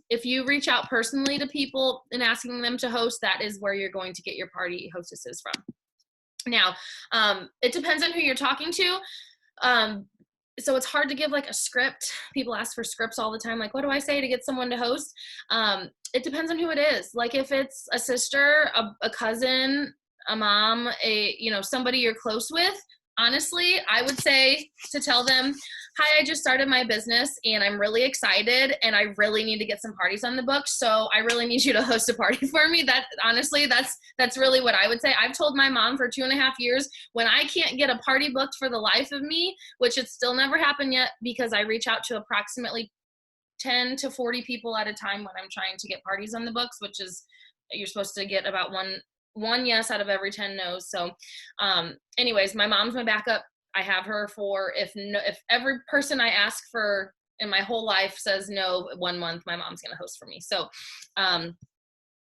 if you reach out personally to people and asking them to host, that is where you're going to get your party hostesses from. Now, it depends on who you're talking to. So it's hard to give like a script. People ask for scripts all the time, like, what do I say to get someone to host? It depends on who it is. Like if it's a sister, a cousin, a mom, somebody you're close with, honestly, I would say to tell them, hi, I just started my business and I'm really excited and I really need to get some parties on the books. So I really need you to host a party for me. That's really what I would say. I've told my mom for 2.5 years, when I can't get a party booked for the life of me, which it's still never happened yet because I reach out to approximately 10 to 40 people at a time when I'm trying to get parties on the books, which is, you're supposed to get about one yes out of every 10 no's. So anyways, my mom's my backup. I have her for if every person I ask for in my whole life says no 1 month, my mom's going to host for me. So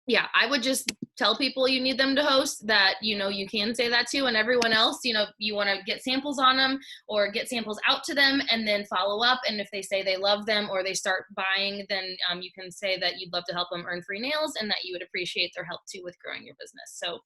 yeah, I would just tell people you need them to host that, you can say that too. And everyone else, you want to get samples on them or get samples out to them and then follow up. And if they say they love them or they start buying, then you can say that you'd love to help them earn free nails and that you would appreciate their help too with growing your business. So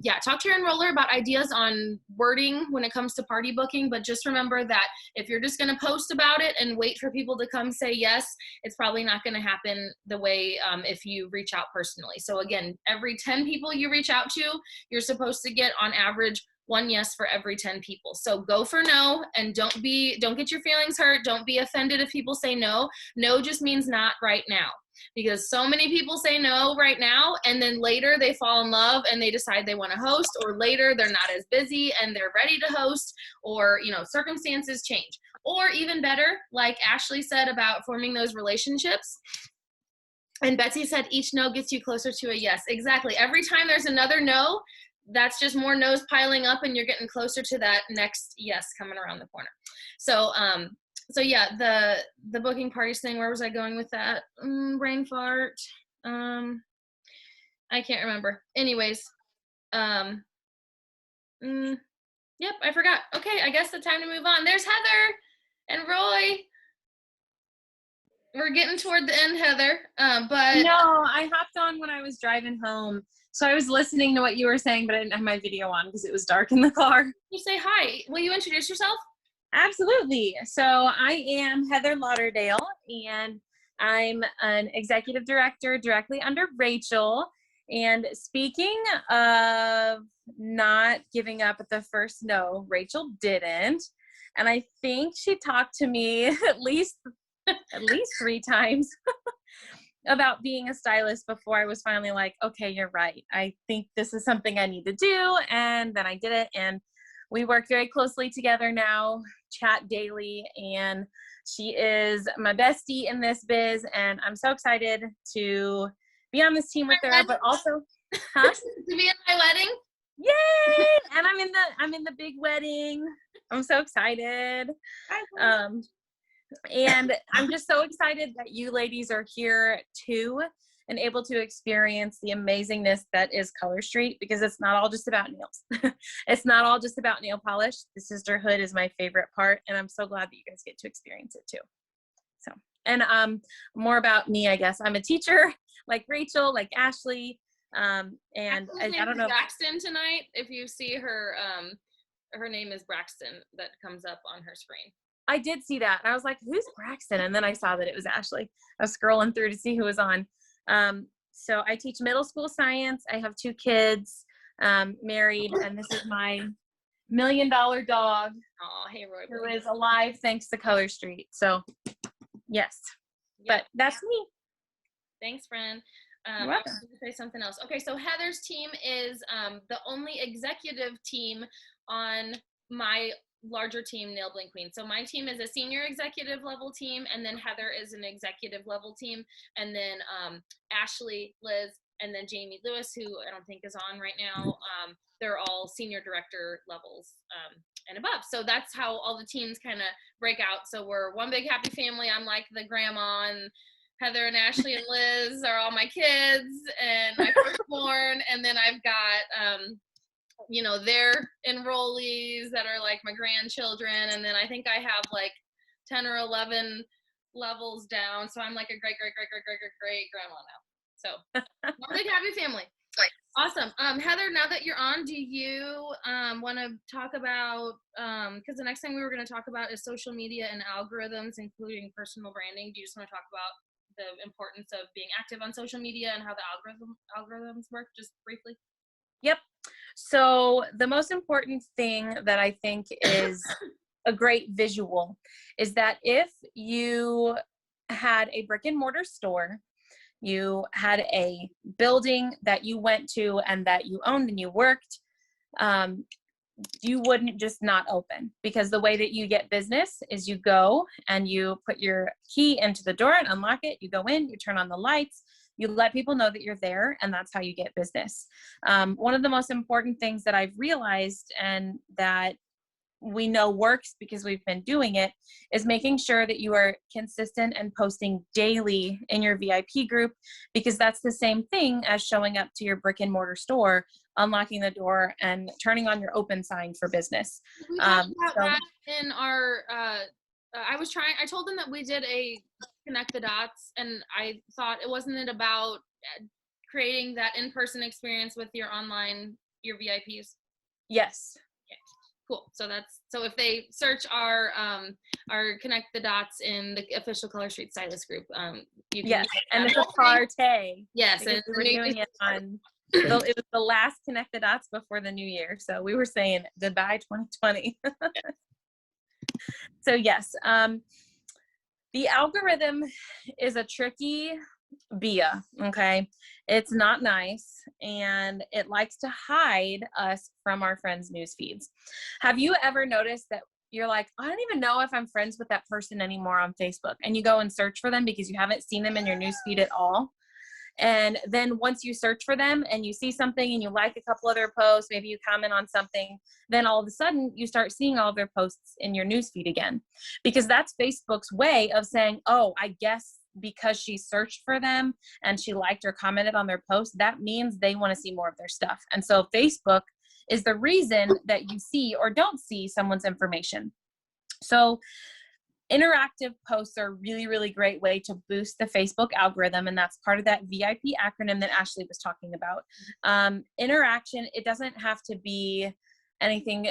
yeah, talk to your enroller about ideas on wording when it comes to party booking. But just remember that if you're just going to post about it and wait for people to come say yes, it's probably not going to happen the way if you reach out personally. So again, every 10 people you reach out to, you're supposed to get on average 1 yes for every 10 people. So go for no, and don't get your feelings hurt. Don't be offended if people say no. No just means not right now, because so many people say no right now and then later they fall in love and they decide they want to host, or later they're not as busy and they're ready to host, or circumstances change. Or even better, like Ashley said about forming those relationships. And Betsy said, each no gets you closer to a yes. Exactly. Every time there's another no, that's just more no's piling up, and you're getting closer to that next yes coming around the corner. So so yeah, the booking parties thing, where was I going with that? Brain fart. I can't remember. Anyways, yep, I forgot. Okay, I guess the time to move on. There's Heather and Roy. We're getting toward the end, Heather. But No, I hopped on when I was driving home. So I was listening to what you were saying, but I didn't have my video on because it was dark in the car. you say hi. Will you introduce yourself? Absolutely. So I am Heather Lauderdale, and I'm an executive director directly under Rachel. And speaking of not giving up at the first no, Rachel didn't. And I think she talked to me at least 3 times about being a stylist before I was finally like, okay, you're right. I think this is something I need to do. And then I did it. And we work very closely together now, chat daily. And she is my bestie in this biz. And I'm so excited to be on this team with her, but also, To be in my wedding? yay! And I'm in the big wedding. I'm so excited. And I'm just so excited that you ladies are here too and able to experience the amazingness that is Color Street, because it's not all just about nails. It's not all just about nail polish. The sisterhood is my favorite part, and I'm so glad that you guys get to experience it too. So, and more about me, I guess. I'm a teacher like Rachel, like Ashley, and I don't know. Braxton tonight. If you see her, her name is Braxton. That comes up on her screen. I did see that. I was like, who's Braxton? And then I saw that it was Ashley. I was scrolling through to see who was on. So I teach middle school science. I have 2 kids, married, and this is my $1 million dog. Oh, hey, Roy. Who is alive thanks to Color Street. So, yes. Yep. But that's me. Thanks, friend. You're I welcome. was going to say something else. Okay, so Heather's team is the only executive team on my larger team, Nail Bling Queen. So my team is a senior executive level team, and then Heather is an executive level team, and then Ashley, Liz, and then Jamie Lewis, who I don't think is on right now. They're all senior director levels and above. So that's how all the teams kind of break out. So we're one big happy family. I'm like the grandma, and Heather and Ashley and Liz are all my kids and my firstborn, and then I've got you know, their enrollees that are like my grandchildren, and then I think I have like 10 or 11 levels down, so I'm like a great grandma now. So one big happy family. Awesome. Heather, now that you're on, do you want to talk about, because the next thing we were going to talk about is social media and algorithms, including personal branding. Do you just want to talk about the importance of being active on social media and how the algorithms work, just briefly? Yep. So the most important thing that I think is a great visual is that if you had a brick and mortar store, you had a building that you went to and that you owned and you worked, you wouldn't just not open, because the way that you get business is you go and you put your key into the door and unlock it. You go in, you turn on the lights, you let people know that you're there, and that's how you get business. One of the most important things that I've realized, and that we know works because we've been doing it, is making sure that you are consistent and posting daily in your VIP group, because that's the same thing as showing up to your brick and mortar store, unlocking the door, and turning on your open sign for business. We talked about that in our, I told them that we did a connect the dots, and I thought it wasn't about creating that in-person experience with your VIPs. Yes. Okay. Cool. So if they search our connect the dots in the official Color Street Stylist group, you can. Yes, and it's a party. Yes, and we were doing it on. It was the last connect the dots before the new year, so we were saying goodbye 2020. So yes, the algorithm is a tricky bia, okay? It's not nice, and it likes to hide us from our friends' news feeds. Have you ever noticed that you're like, I don't even know if I'm friends with that person anymore on Facebook, and you go and search for them because you haven't seen them in your news feed at all? And then once you search for them and you see something and you like a couple other posts, maybe you comment on something, then all of a sudden you start seeing all of their posts in your newsfeed again, because that's Facebook's way of saying, oh, I guess because she searched for them and she liked or commented on their post, that means they want to see more of their stuff. And so Facebook is the reason that you see or don't see someone's information. So interactive posts are a really, really great way to boost the Facebook algorithm. And that's part of that VIP acronym that Ashley was talking about. Interaction, it doesn't have to be anything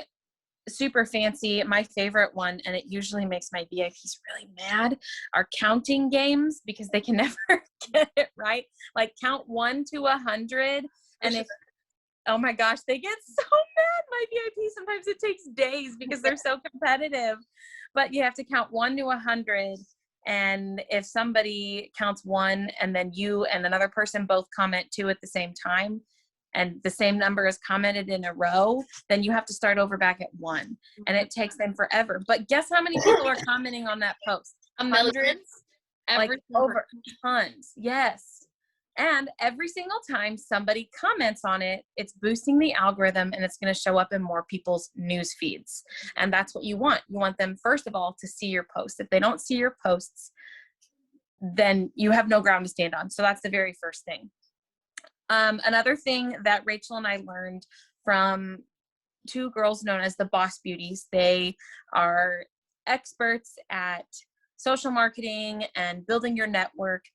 super fancy. My favorite one, and it usually makes my VIPs really mad, are counting games, because they can never get it right. Like count 1 to 100. And if, oh my gosh, they get so mad. My VIP, sometimes it takes days because they're so competitive. But you have to count 1 to 100. And if somebody counts 1 and then you and another person both comment 2 at the same time, and the same number is commented in a row, then you have to start over back at 1. And it takes them forever. But guess how many people are commenting on that post? Hundreds? Like over tons. Yes. And every single time somebody comments on it, it's boosting the algorithm and it's going to show up in more people's news feeds. And that's what you want. You want them, first of all, to see your posts. If they don't see your posts, then you have no ground to stand on. So that's the very first thing. Another thing that Rachel and I learned from 2 girls known as the Boss Beauties, they are experts at social marketing and building your network.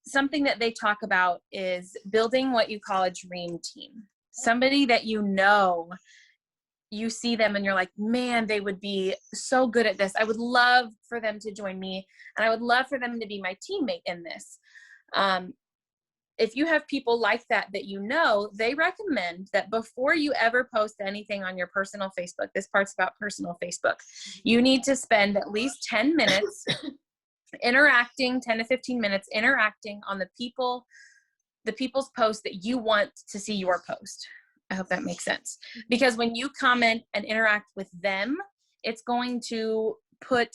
Something that they talk about is building what you call a dream team. Somebody that you see them and you're like, man, they would be so good at this. I would love for them to join me, and I would love for them to be my teammate in this. If you have people like that they recommend that before you ever post anything on your personal Facebook, this part's about personal Facebook, you need to spend at least 10 minutes interacting, 10 to 15 minutes interacting on the people's posts that you want to see your post. I hope that makes sense. Because when you comment and interact with them, it's going to put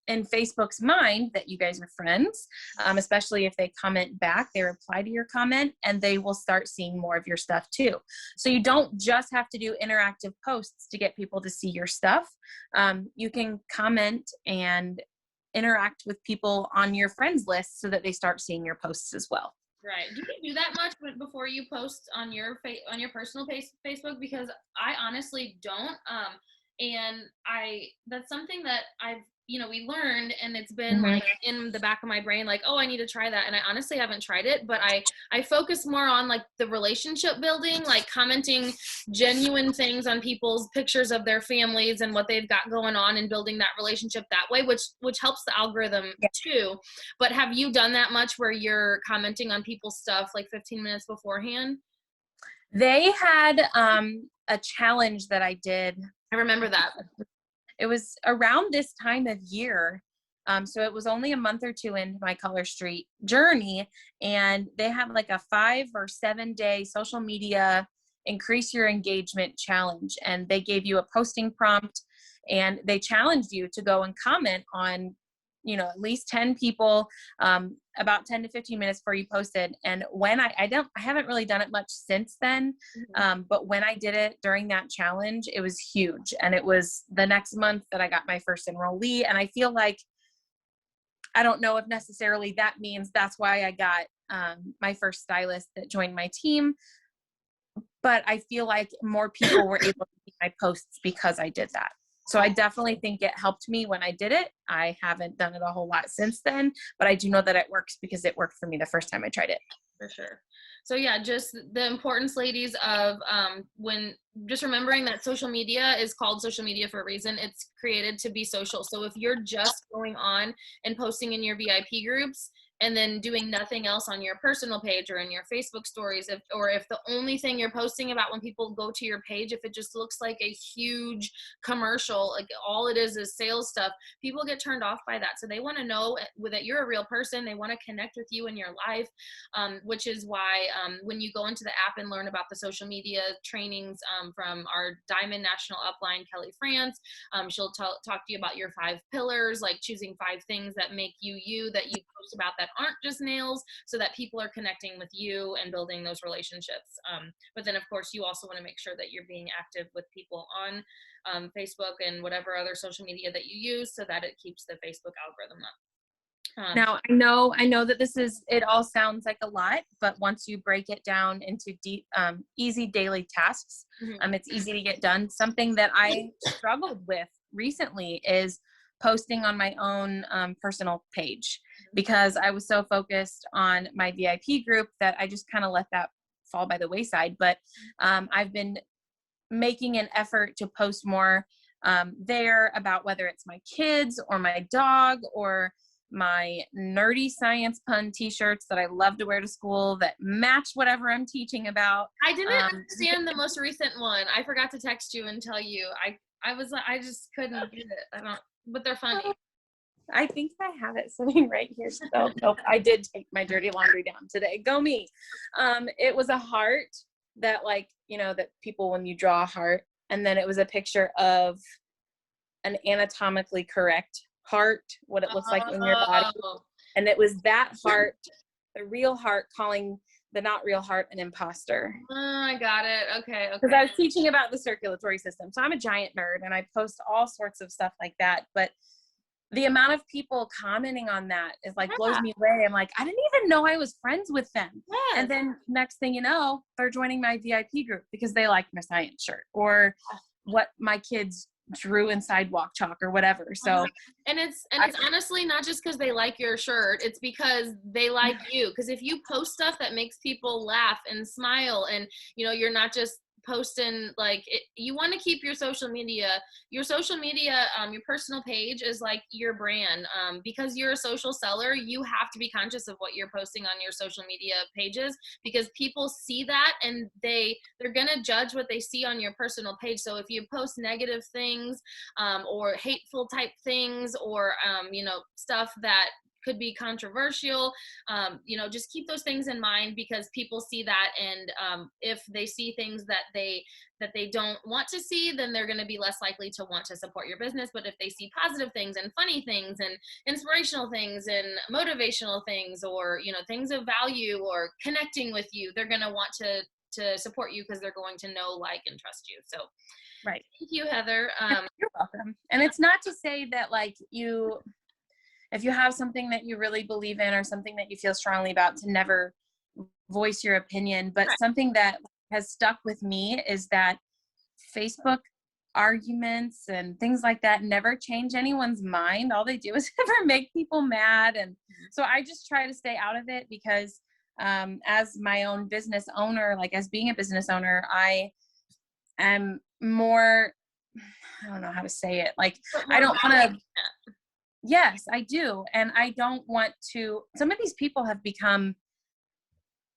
in Facebook's mind that you guys are friends, especially if they comment back, they reply to your comment, and they will start seeing more of your stuff too. So you don't just have to do interactive posts to get people to see your stuff. You can comment and interact with people on your friends list so that they start seeing your posts as well. Right. Do you do that much before you post on your personal Facebook? Because I honestly don't. And that's something that we learned, and it's been like in the back of my brain, like, oh, I need to try that. And I honestly haven't tried it, but I focus more on like the relationship building, like commenting genuine things on people's pictures of their families and what they've got going on, and building that relationship that way, which helps the algorithm too. But have you done that much where you're commenting on people's stuff like 15 minutes beforehand? They had a challenge that I did. I remember that. It was around this time of year. So it was only a month or 2 into my Color Street journey. And they had like a 5 or 7 day social media increase your engagement challenge. And they gave you a posting prompt, and they challenged you to go and comment on, at least 10 people, about 10 to 15 minutes before you posted. And when I haven't really done it much since then. But when I did it during that challenge, it was huge. And it was the next month that I got my first enrollee. And I feel like, I don't know if necessarily that means that's why I got my first stylist that joined my team, but I feel like more people were able to see my posts because I did that. So I definitely think it helped me when I did it. I haven't done it a whole lot since then, but I do know that it works because it worked for me the first time I tried it. For sure. So yeah, just the importance, ladies, of just remembering that social media is called social media for a reason. It's created to be social. So if you're just going on and posting in your VIP groups and then doing nothing else on your personal page or in your Facebook stories, if the only thing you're posting about when people go to your page, if it just looks like a huge commercial, like all it is sales stuff, people get turned off by that. So they want to know that you're a real person. They want to connect with you in your life, which is why when you go into the app and learn about the social media trainings from our Diamond National Upline, Kelly France, she'll talk to you about your 5 pillars, like choosing 5 things that make you, that you post about that aren't just nails, so that people are connecting with you and building those relationships. But then of course you also want to make sure that you're being active with people on Facebook and whatever other social media that you use, so that it keeps the Facebook algorithm up. Now, I know that it all sounds like a lot, but once you break it down into easy daily tasks, it's easy to get done. Something that I struggled with recently is posting on my own personal page, because I was so focused on my VIP group that I just kind of let that fall by the wayside. But I've been making an effort to post more there about whether it's my kids or my dog or my nerdy science pun t-shirts that I love to wear to school that match whatever I'm teaching about. I didn't understand the most recent one. I forgot to text you and tell you. I just couldn't get it. But they're funny. I think I have it sitting right here. So nope, I did take my dirty laundry down today. Go me. It was a heart that, like, you know, that people, when you draw a heart, and then it was a picture of an anatomically correct heart, what it looks like in your body. And it was that heart, the real heart, calling the not real heart an imposter. I got it. Okay. Because I was teaching about the circulatory system. So I'm a giant nerd and I post all sorts of stuff like that. But the amount of people commenting on that is like blows me away. I'm like, I didn't even know I was friends with them. Yes. And then next thing you know, they're joining my VIP group because they like my science shirt or what my kids drew in sidewalk chalk or whatever. So and it's honestly not just because they like your shirt, it's because they like you. Because if you post stuff that makes people laugh and smile, and you know, you're not just posting like it, you want to keep your social media, your personal page is like your brand. Because you're a social seller, you have to be conscious of what you're posting on your social media pages, because people see that and they're gonna judge what they see on your personal page. So if you post negative things or hateful type things or you know, stuff that could be controversial, you know, just keep those things in mind, because people see that, and if they see things that they don't want to see, then they're going to be less likely to want to support your business. But if they see positive things and funny things and inspirational things and motivational things, or you know, things of value or connecting with you, they're going to want to support you, because they're going to know, like, and trust you. So right. Thank you, Heather. You're welcome. And it's not to say that, like, if you have something that you really believe in or something that you feel strongly about, to never voice your opinion. But something that has stuck with me is that Facebook arguments and things like that never change anyone's mind. All they do is ever make people mad. And so I just try to stay out of it, because as my own business owner, like as being a business owner, I am more, I don't know how to say it. Like, I don't want to. Yes, I do. And I don't want to, some of these people have become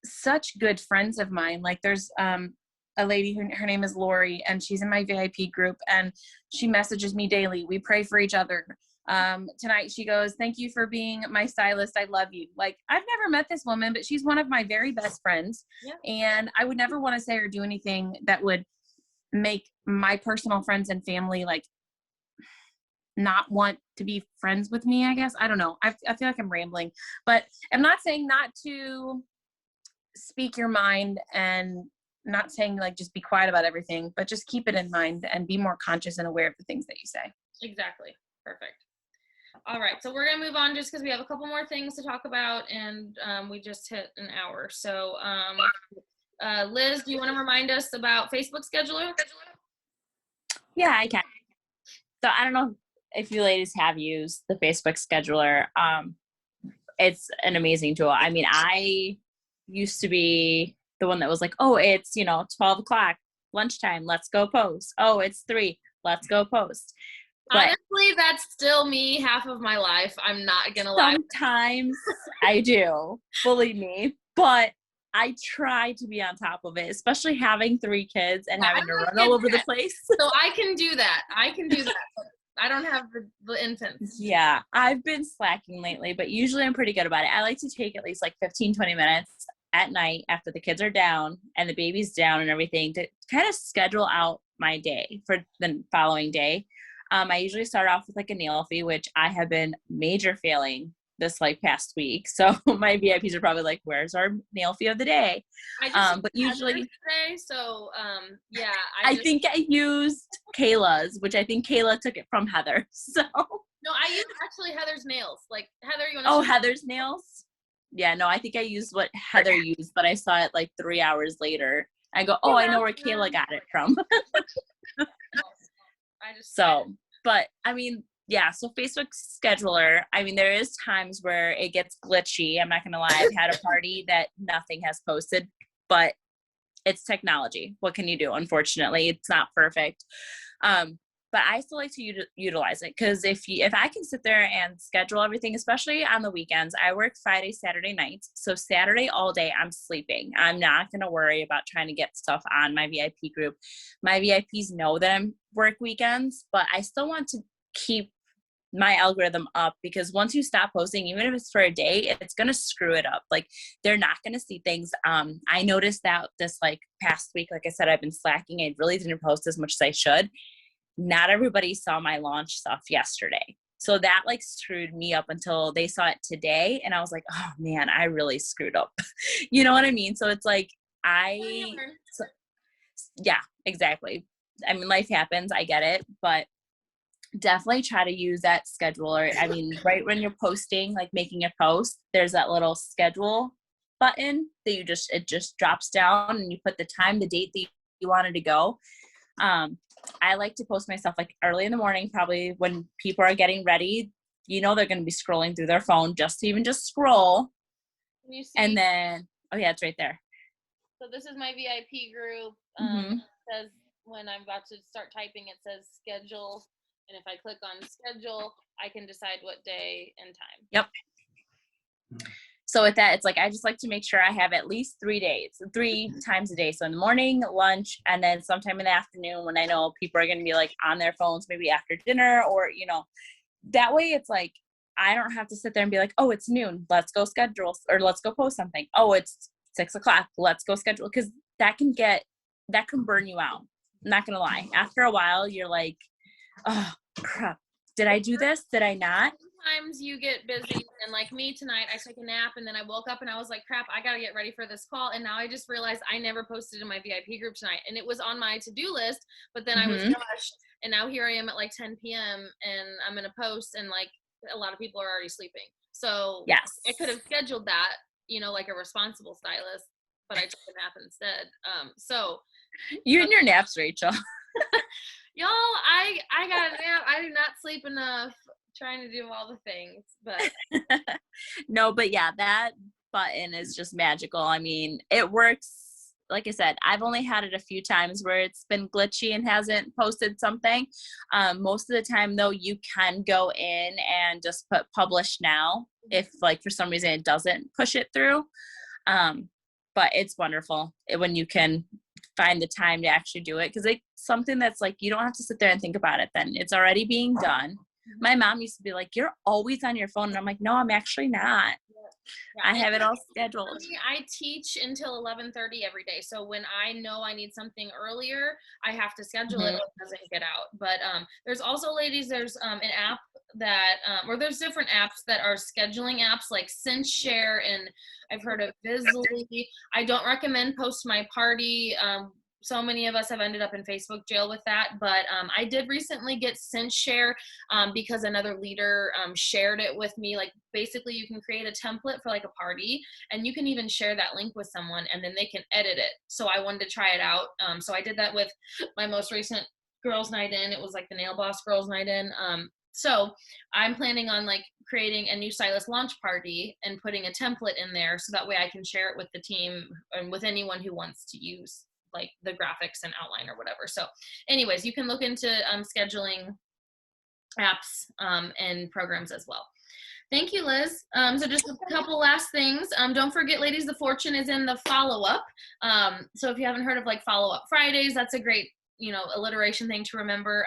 such good friends of mine. Like there's a lady who, her name is Lori, and she's in my VIP group, and she messages me daily. We pray for each other. Tonight she goes, "Thank you for being my stylist. I love you." Like, I've never met this woman, but she's one of my very best friends. Yeah. And I would never want to say or do anything that would make my personal friends and family like not want to be friends with me, I guess. I don't know. I feel like I'm rambling, but I'm not saying not to speak your mind, and not saying like just be quiet about everything, but just keep it in mind and be more conscious and aware of the things that you say. Exactly. Perfect. All right. So we're going to move on, just because we have a couple more things to talk about, and we just hit an hour. So Liz, do you want to remind us about Facebook Scheduler? Yeah, I can. So I don't know if you ladies have used the Facebook Scheduler. It's an amazing tool. I mean, I used to be the one that was like, oh, it's, 12 o'clock, lunchtime, let's go post. Oh, it's 3, let's go post. But honestly, that's still me half of my life. I'm not going to lie. Sometimes I do, believe me, but I try to be on top of it, especially having 3 kids and having to run all over the place. So I can do that. I don't have the infants. Yeah, I've been slacking lately, but usually I'm pretty good about it. I like to take at least like 15, 20 minutes at night after the kids are down and the baby's down and everything to kind of schedule out my day for the following day. I usually start off with like a nailfie, which I have been major failing this like past week. So my VIPs are probably like, where's our nail fee of the day? I just But usually today, so yeah. I think I used Kayla's, which I think Kayla took it from Heather. So no, I used actually Heather's nails. Like Heather, you want to? oh, Heather's nails? Yeah, no, I think I used what Heather used, but I saw it like 3 hours later. I go, oh, I know where Kayla got it from. But I mean, yeah, so Facebook scheduler, I mean, there is times where it gets glitchy. I'm not going to lie. I've had a party that nothing has posted, but it's technology. What can you do? Unfortunately, it's not perfect. But I still like to utilize it because if I can sit there and schedule everything, especially on the weekends, I work Friday, Saturday nights. So Saturday all day, I'm sleeping. I'm not going to worry about trying to get stuff on my VIP group. My VIPs know that I'm work weekends, but I still want to keep my algorithm up because once you stop posting, even if it's for a day, it's going to screw it up. Like they're not going to see things. I noticed that this like past week, like I said, I've been slacking. I really didn't post as much as I should. Not everybody saw my launch stuff yesterday. So that like screwed me up until they saw it today. And I was like, oh man, I really screwed up. You know what I mean? So it's like, yeah, exactly. I mean, life happens. I get it, but definitely try to use that scheduler. I mean, right when you're posting, like making a post, there's that little schedule button that it just drops down and you put the time, the date that you wanted to go. I like to post myself like early in the morning, probably when people are getting ready. You know, they're going to be scrolling through their phone just to even just scroll. Can you see? And then, oh yeah, it's right there. So this is my VIP group. It says when I'm about to start typing, it says schedule. And if I click on schedule, I can decide what day and time. Yep. So with that, it's like, I just like to make sure I have at least 3 times a day. So in the morning, lunch, and then sometime in the afternoon when I know people are going to be like on their phones, maybe after dinner or, you know, that way it's like, I don't have to sit there and be like, oh, it's noon. Let's go schedule or let's go post something. Oh, it's 6 o'clock. Let's go schedule. Cause that can burn you out. I'm not going to lie. After a while, you're like, oh crap. Did I do this? Did I not? Sometimes you get busy and like me tonight, I took a nap and then I woke up and I was like, crap, I got to get ready for this call. And now I just realized I never posted in my VIP group tonight and it was on my to-do list, but then I was rushed and now here I am at like 10 p.m. and I'm going to post and like a lot of people are already sleeping. So yes, I could have scheduled that, you know, like a responsible stylist, but I took a nap instead. So you and your naps, Rachel. Y'all, I got a nap. I did not sleep enough trying to do all the things, but no, but yeah, that button is just magical. I mean, it works. Like I said, I've only had it a few times where it's been glitchy and hasn't posted something. Most of the time though, you can go in and just put publish now if like for some reason it doesn't push it through. But it's wonderful when you can find the time to actually do it because it's something that's like you don't have to sit there and think about it then. It's already being done. My mom used to be like, you're always on your phone. And I'm like, no, I'm actually not. Yeah, I have it all scheduled. I teach until 11:30 every day. So when I know I need something earlier, I have to schedule it. It doesn't get out. But there's also, ladies, there's an app that, or there's different apps that are scheduling apps like Cinch Share, and I've heard of Bizly. I don't recommend Post My Party. So many of us have ended up in Facebook jail with that, but I did recently get Cinch Share because another leader shared it with me. Like basically you can create a template for like a party and you can even share that link with someone and then they can edit it. So I wanted to try it out. So I did that with my most recent girls night in. It was like the Nail Boss girls night in. So I'm planning on like creating a new stylist launch party and putting a template in there so that way I can share it with the team and with anyone who wants to use like the graphics and outline or whatever. So anyways, you can look into scheduling apps and programs as well. Thank you, Liz. So just a couple last things. Don't forget, ladies, the fortune is in the follow-up. So if you haven't heard of like follow-up Fridays, that's a great, you know, alliteration thing to remember.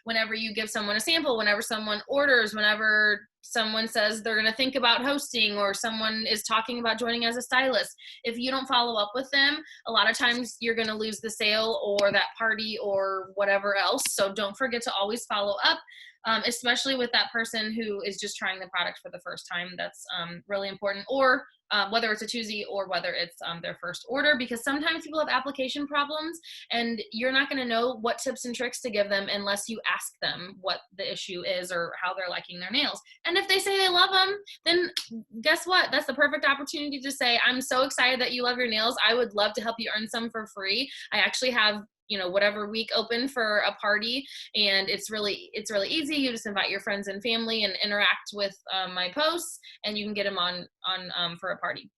Whenever you give someone a sample, whenever someone orders, whenever someone says they're going to think about hosting, or someone is talking about joining as a stylist, if you don't follow up with them, a lot of times you're going to lose the sale or that party or whatever else. So don't forget to always follow up, especially with that person who is just trying the product for the first time. That's really important. Or whether it's a twosie or whether it's their first order, because sometimes people have application problems and you're not going to know what tips and tricks to give them unless you ask them what the issue is or how they're liking their nails. And if they say they love them, then guess what? That's the perfect opportunity to say, I'm so excited that you love your nails. I would love to help you earn some for free. I actually have, you know, whatever week open for a party, and it's really easy. You just invite your friends and family and interact with my posts, and you can get them on for a party.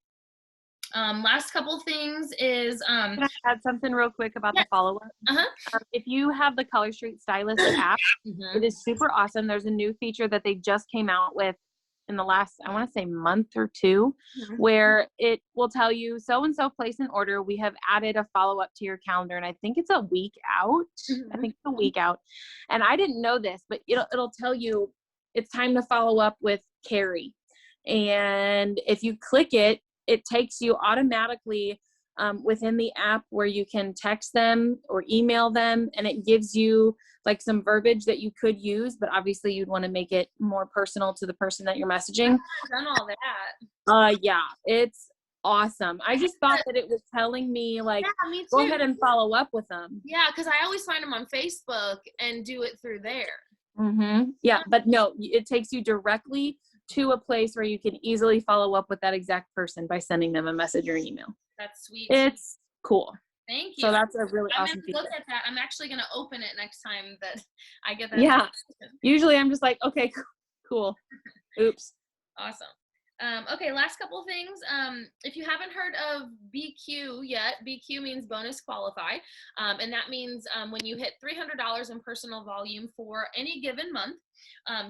Last couple things is Can I add something real quick about yes. the follow-up? If you have the Color Street Stylist app, it is super awesome. There's a new feature that they just came out with in the last, I want to say, month or two, where it will tell you, so-and-so placed an order. We have added a follow-up to your calendar, and I think it's a week out. I think it's a week out. And I didn't know this, but it'll tell you it's time to follow up with Carrie. And if you click it, it takes you automatically within the app where you can text them or email them, and it gives you like some verbiage that you could use, but obviously you'd want to make it more personal to the person that you're messaging. I've done all that. Yeah, it's awesome. I just thought that it was telling me like, yeah, me too. Go ahead and follow up with them. Yeah, because I always find them on Facebook and do it through there. Yeah, but no, it takes you directly to a place where you can easily follow up with that exact person by sending them a message or email. That's sweet. It's cool. Thank you. So that's a really I'm awesome gonna feature. look at that. I'm actually gonna open it next time that I get that. Yeah. Usually I'm just like, okay, cool. Oops. Awesome. Okay, last couple things. If you haven't heard of BQ yet, BQ means bonus qualify. And that means when you hit $300 in personal volume for any given month.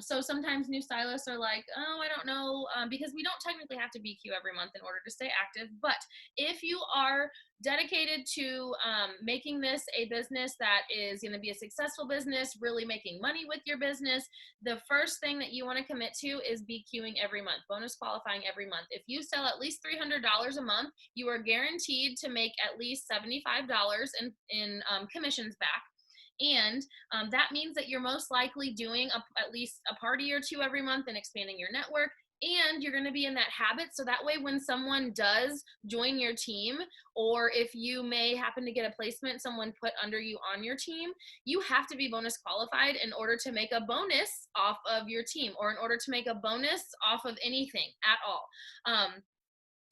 So sometimes new stylists are like, oh, I don't know, because we don't technically have to BQ every month in order to stay active. But if you are dedicated to making this a business that is going to be a successful business, really making money with your business, the first thing that you want to commit to is BQing every month, bonus qualifying every month. If you sell at least $300 a month, you are guaranteed to make at least $75 in commissions back. And that means that you're most likely doing at least a party or two every month and expanding your network. And you're going to be in that habit. So that way, when someone does join your team, or if you may happen to get a placement someone put under you on your team, you have to be bonus qualified in order to make a bonus off of your team, or in order to make a bonus off of anything at all.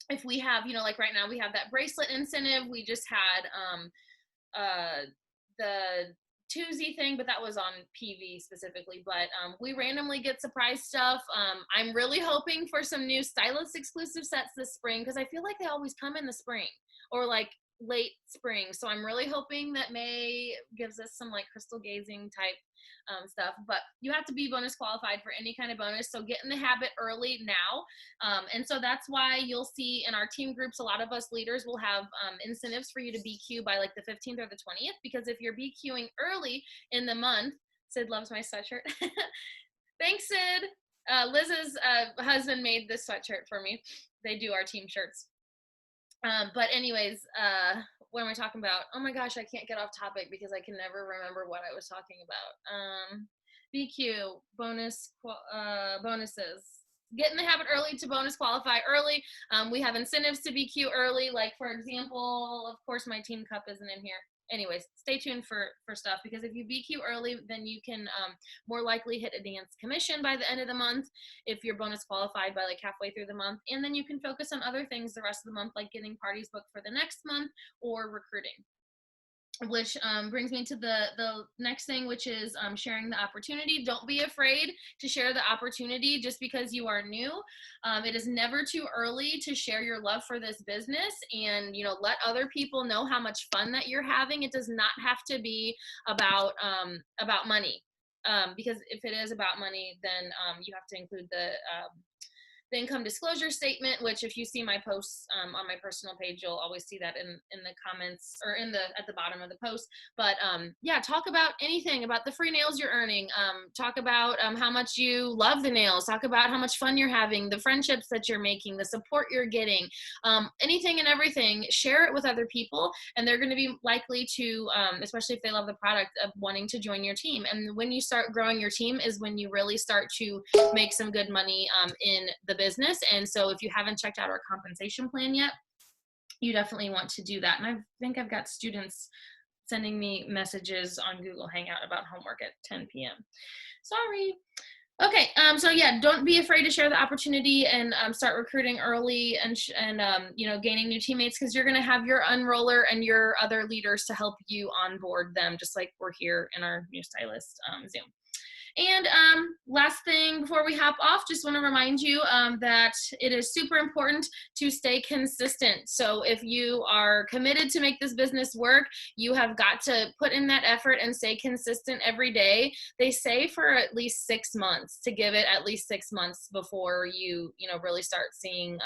If we have, like right now we have that bracelet incentive. We just had the twosie thing, but that was on PV specifically. But we randomly get surprise stuff. I'm really hoping for some new Stylist exclusive sets this spring, because I feel like they always come in the spring or like late spring. So I'm really hoping that May gives us some like crystal gazing type stuff. But you have to be bonus qualified for any kind of bonus, so get in the habit early now. And so that's why you'll see in our team groups, a lot of us leaders will have incentives for you to BQ by like the 15th or the 20th, because if you're BQing early in the month, Sid loves my sweatshirt. Thanks, Sid. Liz's husband made this sweatshirt for me. They do our team shirts. But anyways, what am I talking about? Oh my gosh, I can't get off topic because I can never remember what I was talking about. BQ, bonuses. Get in the habit early to bonus qualify early. We have incentives to BQ early. Like, for example, of course, my team cup isn't in here. Anyways, stay tuned for stuff, because if you BQ early, then you can more likely hit advanced commission by the end of the month if you're bonus qualified by like halfway through the month. And then you can focus on other things the rest of the month, like getting parties booked for the next month or recruiting. Which brings me to the next thing, which is sharing the opportunity. Don't be afraid to share the opportunity just because you are new. It is never too early to share your love for this business, and let other people know how much fun that you're having. It does not have to be about money, because if it is about money, then you have to include the income disclosure statement, which if you see my posts on my personal page, you'll always see that in the comments or at the bottom of the post. But yeah, talk about anything about the free nails you're earning. Talk about how much you love the nails. Talk about how much fun you're having, the friendships that you're making, the support you're getting, anything and everything. Share it with other people, and they're going to be likely to, especially if they love the product, of wanting to join your team. And when you start growing your team is when you really start to make some good money in the business. And so if you haven't checked out our compensation plan yet, you definitely want to do that. And I think I've got students sending me messages on Google Hangout about homework at 10 p.m. Sorry. Okay, so yeah, don't be afraid to share the opportunity and start recruiting early and you know, gaining new teammates, because you're going to have your unroller and your other leaders to help you onboard them, just like we're here in our new stylist Zoom. And last thing before we hop off, just want to remind you that it is super important to stay consistent. So if you are committed to make this business work, you have got to put in that effort and stay consistent every day. They say for at least 6 months, to give it at least 6 months before you know, really start seeing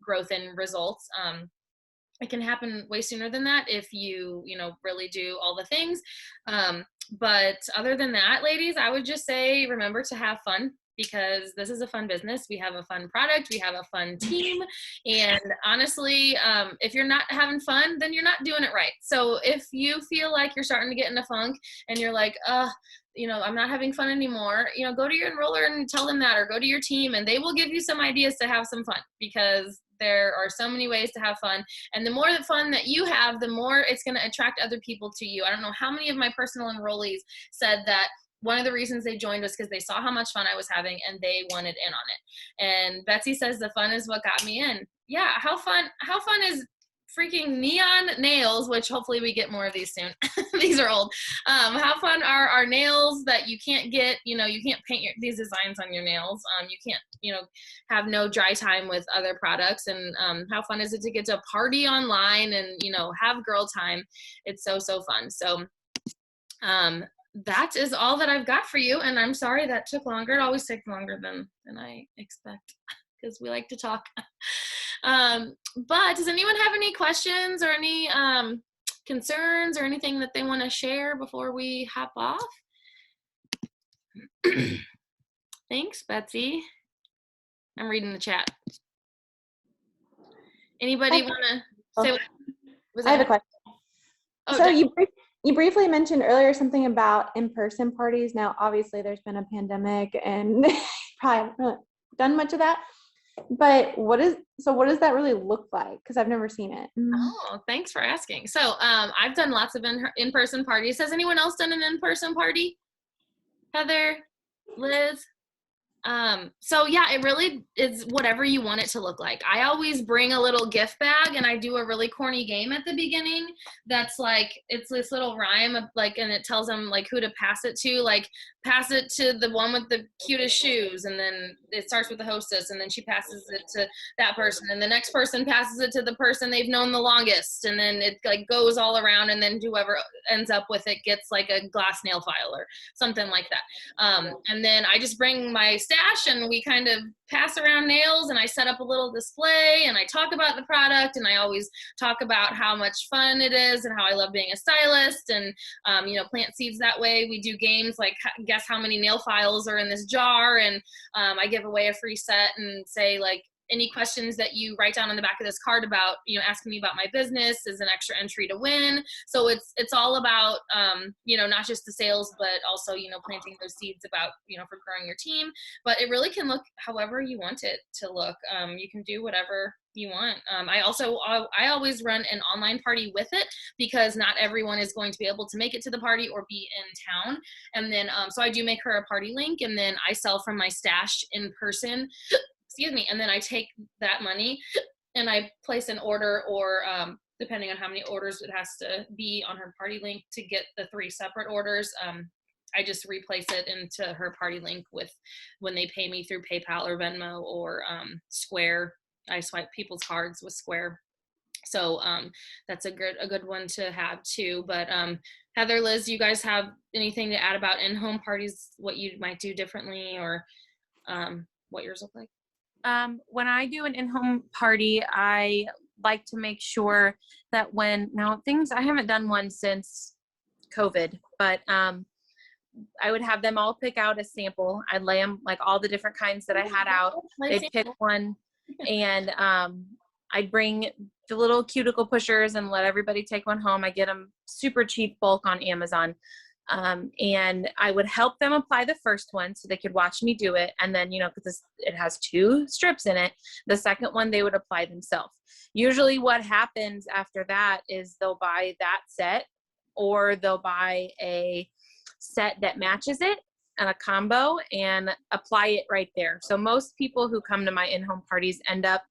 growth in results. It can happen way sooner than that if you know, really do all the things. But other than that, ladies, I would just say, remember to have fun, because this is a fun business. We have a fun product. We have a fun team. And honestly, if you're not having fun, then you're not doing it right. So if you feel like you're starting to get in a funk and you're like, you know, I'm not having fun anymore, you know, go to your enroller and tell them that, or go to your team and they will give you some ideas to have some fun, because there are so many ways to have fun. And the more fun that you have, the more it's going to attract other people to you. I don't know how many of my personal enrollees said that one of the reasons they joined was because they saw how much fun I was having and they wanted in on it. And Betsy says the fun is what got me in. Yeah, how fun is freaking neon nails, which hopefully we get more of these soon. These are old. How fun are our nails that you can't get, you know, you can't paint these designs on your nails. You can't, you know, have no dry time with other products. And how fun is it to get to party online and, you know, have girl time. It's so fun. So that is all that I've got for you. And I'm sorry that took longer. It always takes longer than I expect, because we like to talk. But does anyone have any questions or any concerns or anything that they want to share before we hop off? Thanks, Betsy. I'm reading the chat. Anybody want to say what? I have a question. Oh, so you briefly mentioned earlier something about in-person parties. Now, obviously, there's been a pandemic and probably haven't done much of that. But what does that really look like? Because I've never seen it. Oh, thanks for asking. So I've done lots of in-person parties. Has anyone else done an in-person party? Heather, Liz? So yeah, it really is whatever you want it to look like. I always bring a little gift bag and I do a really corny game at the beginning. That's like, it's this little rhyme of like, and it tells them like who to pass it to, like pass it to the one with the cutest shoes. And then it starts with the hostess and then she passes it to that person. And the next person passes it to the person they've known the longest. And then it like goes all around and then whoever ends up with it gets like a glass nail file or something like that. And then I just bring my stash and we kind of pass around nails and I set up a little display and I talk about the product and I always talk about how much fun it is and how I love being a stylist and, you know, plant seeds that way. We do games like guess how many nail files are in this jar, and I give away a free set and say like, any questions that you write down on the back of this card about, you know, asking me about my business is an extra entry to win. So it's all about, you know, not just the sales, but also, you know, planting those seeds about, you know, for growing your team. But it really can look however you want it to look. You can do whatever you want. I always run an online party with it because not everyone is going to be able to make it to the party or be in town. And then, so I do make her a party link and then I sell from my stash in person. Excuse me, and then I take that money and I place an order or depending on how many orders it has to be on her party link to get the 3 separate orders, I just replace it into her party link with when they pay me through PayPal or Venmo or Square. I swipe people's cards with Square. So that's a good one to have too. But Heather, Liz, you guys have anything to add about in-home parties, what you might do differently or what yours look like? When I do an in-home party, I like to make sure that I haven't done one since COVID, but I would have them all pick out a sample. I'd lay them like all the different kinds that I had out. They'd pick one, and I'd bring the little cuticle pushers and let everybody take one home. I get them super cheap bulk on Amazon. And I would help them apply the first one so they could watch me do it. And then, because it has 2 strips in it, the second one they would apply themselves. Usually what happens after that is they'll buy that set, or they'll buy a set that matches it and a combo and apply it right there. So most people who come to my in-home parties end up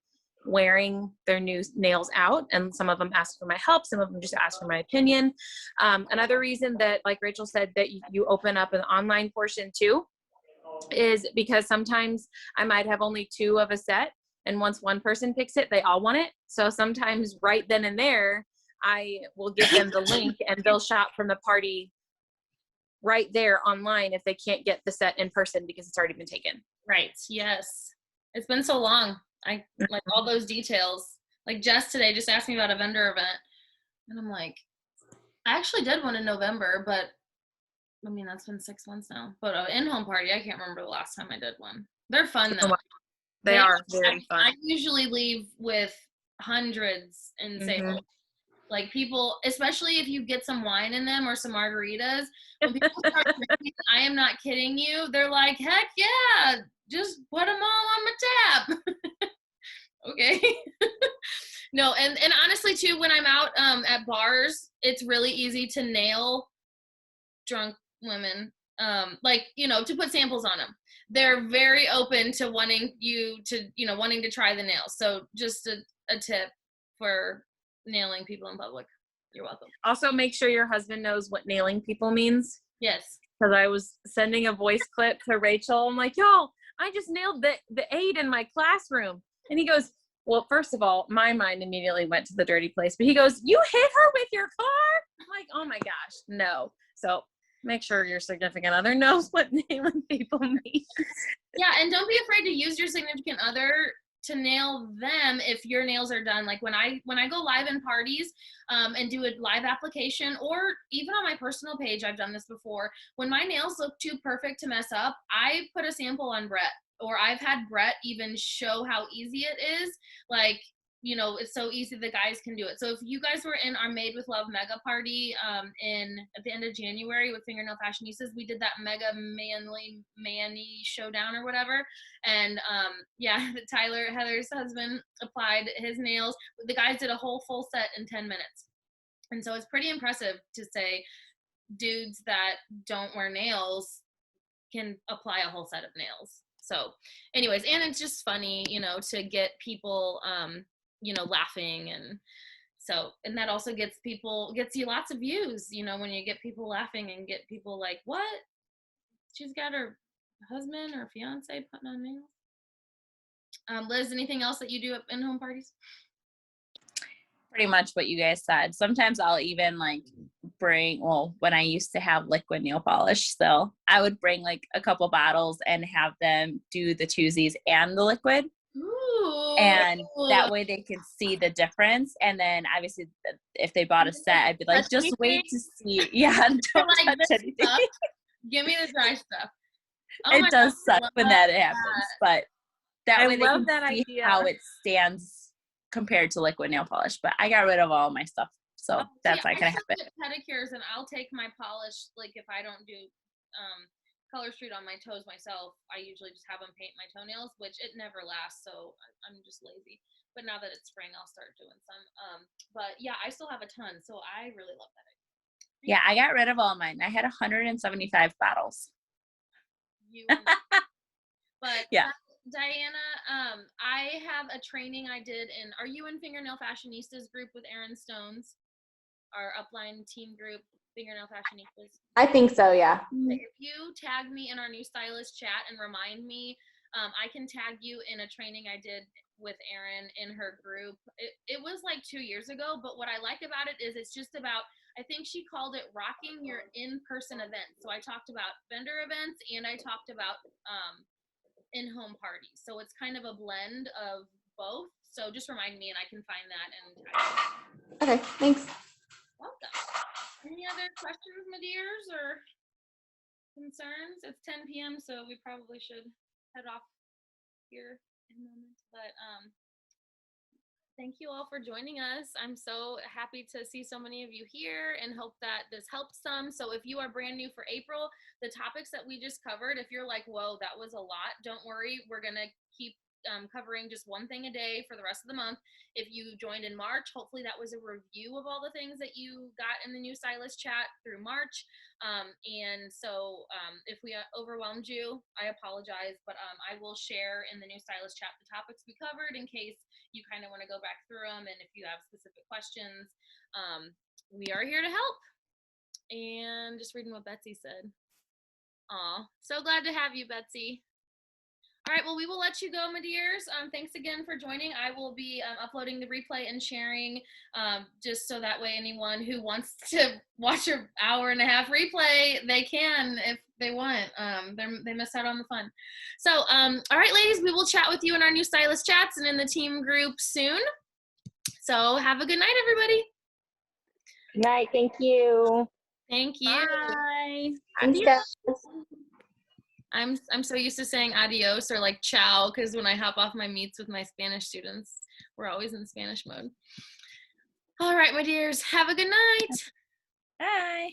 wearing their new nails out, and some of them ask for my help, some of them just ask for my opinion. Another reason that, like Rachel said, that you open up an online portion too is because sometimes I might have only 2 of a set, and once one person picks it, they all want it. So sometimes right then and there, I will give them the link and they'll shop from the party right there online if they can't get the set in person because it's already been taken. Right. Yes. It's been so long. I like all those details. Like Jess today just asked me about a vendor event, and I'm like, I actually did one in November, but I mean, that's been 6 months now. But an in-home party, I can't remember the last time I did one. They're fun though. They are very fun. I usually leave with hundreds in sales. Like people, especially if you get some wine in them or some margaritas, when people start drinking, I am not kidding you. They're like, heck yeah, just put them all on my tab. Okay. No, and honestly too, when I'm out at bars, it's really easy to nail drunk women, to put samples on them. They're very open to wanting to try the nails. So just a tip for nailing people in public. You're welcome. Also, make sure your husband knows what nailing people means. Yes. Because I was sending a voice clip to Rachel. I'm like, y'all, I just nailed the 8 in my classroom. And he goes, well, first of all, my mind immediately went to the dirty place. But he goes, you hit her with your car? I'm like, oh my gosh, no. So make sure your significant other knows what nailing people means. Yeah, and don't be afraid to use your significant other to nail them if your nails are done. Like when I go live in parties and do a live application, or even on my personal page, I've done this before. When my nails look too perfect to mess up, I put a sample on Brett, or I've had Brett even show how easy it is. Like, it's so easy the guys can do it. So if you guys were in our Made with Love mega party at the end of January with Fingernail Fashionistas, we did that mega manny showdown or whatever. And Tyler, Heather's husband, applied his nails. The guys did a whole full set in 10 minutes. And so it's pretty impressive to say dudes that don't wear nails can apply a whole set of nails. So anyways, and it's just funny, to get people laughing, and that also gets you lots of views, when you get people laughing and get people like, what? She's got her husband or fiance putting on nails. Liz, anything else that you do at in-home parties? Pretty much what you guys said. Sometimes I'll even when I used to have liquid nail polish still, I would bring like a couple bottles and have them do the twosies and the liquid. Ooh. And that way they can see the difference. And then obviously if they bought a set, I'd be like, just wait to see. Yeah, don't like touch anything. Give me the dry stuff. It does suck when that happens, but that way they can see idea. how it stands compared to liquid nail polish. But I got rid of all my stuff, so that's not gonna happen. I get pedicures, and I'll take my polish. Like if I don't do color street on my toes myself, I usually just have them paint my toenails, which it never lasts. So I'm just lazy. But now that it's spring, I'll start doing some. But yeah, I still have a ton, so I really love that idea. Yeah, I got rid of all mine. I had 175 bottles. But yeah. Diana, I have a training I did are you in Fingernail Fashionistas group with Erin Stones, our upline team group, Fingernail Fashionistas? I think so, yeah. If you tag me in our new stylist chat and remind me, I can tag you in a training I did with Erin in her group. It was like 2 years ago, but what I like about it is it's just about, I think she called it rocking your in-person events. So I talked about vendor events, and I talked about in-home parties. So it's kind of a blend of both. So just remind me and I can find that and Okay, thanks. welcome. Any other questions, my dears, or concerns? It's 10 p.m., so we probably should head off here in a moment. But thank you all for joining us. I'm so happy to see so many of you here and hope that this helps some. So if you are brand new for April, the topics that we just covered, if you're like, whoa, that was a lot, don't worry. We're going to keep covering just one thing a day for the rest of the month. If you joined in March, hopefully that was a review of all the things that you got in the new Stylist chat through March. And so if we overwhelmed you, I apologize, but I will share in the new Stylist chat the topics we covered in case you kind of want to go back through them. And if you have specific questions, we are here to help. And just reading what Betsy said. Aw, so glad to have you, Betsy. All right, well, we will let you go, my dears. Thanks again for joining. I will be uploading the replay and sharing just so that way anyone who wants to watch an hour-and-a-half replay, they can if they want. They miss out on the fun. So, all right, ladies, we will chat with you in our new Stylist chats and in the team group soon. So have a good night, everybody. Good night. Thank you. Thank you. Bye. Thanks, guys. I'm so used to saying adios or like ciao because when I hop off my meets with my Spanish students, we're always in Spanish mode. All right, my dears, have a good night. Bye.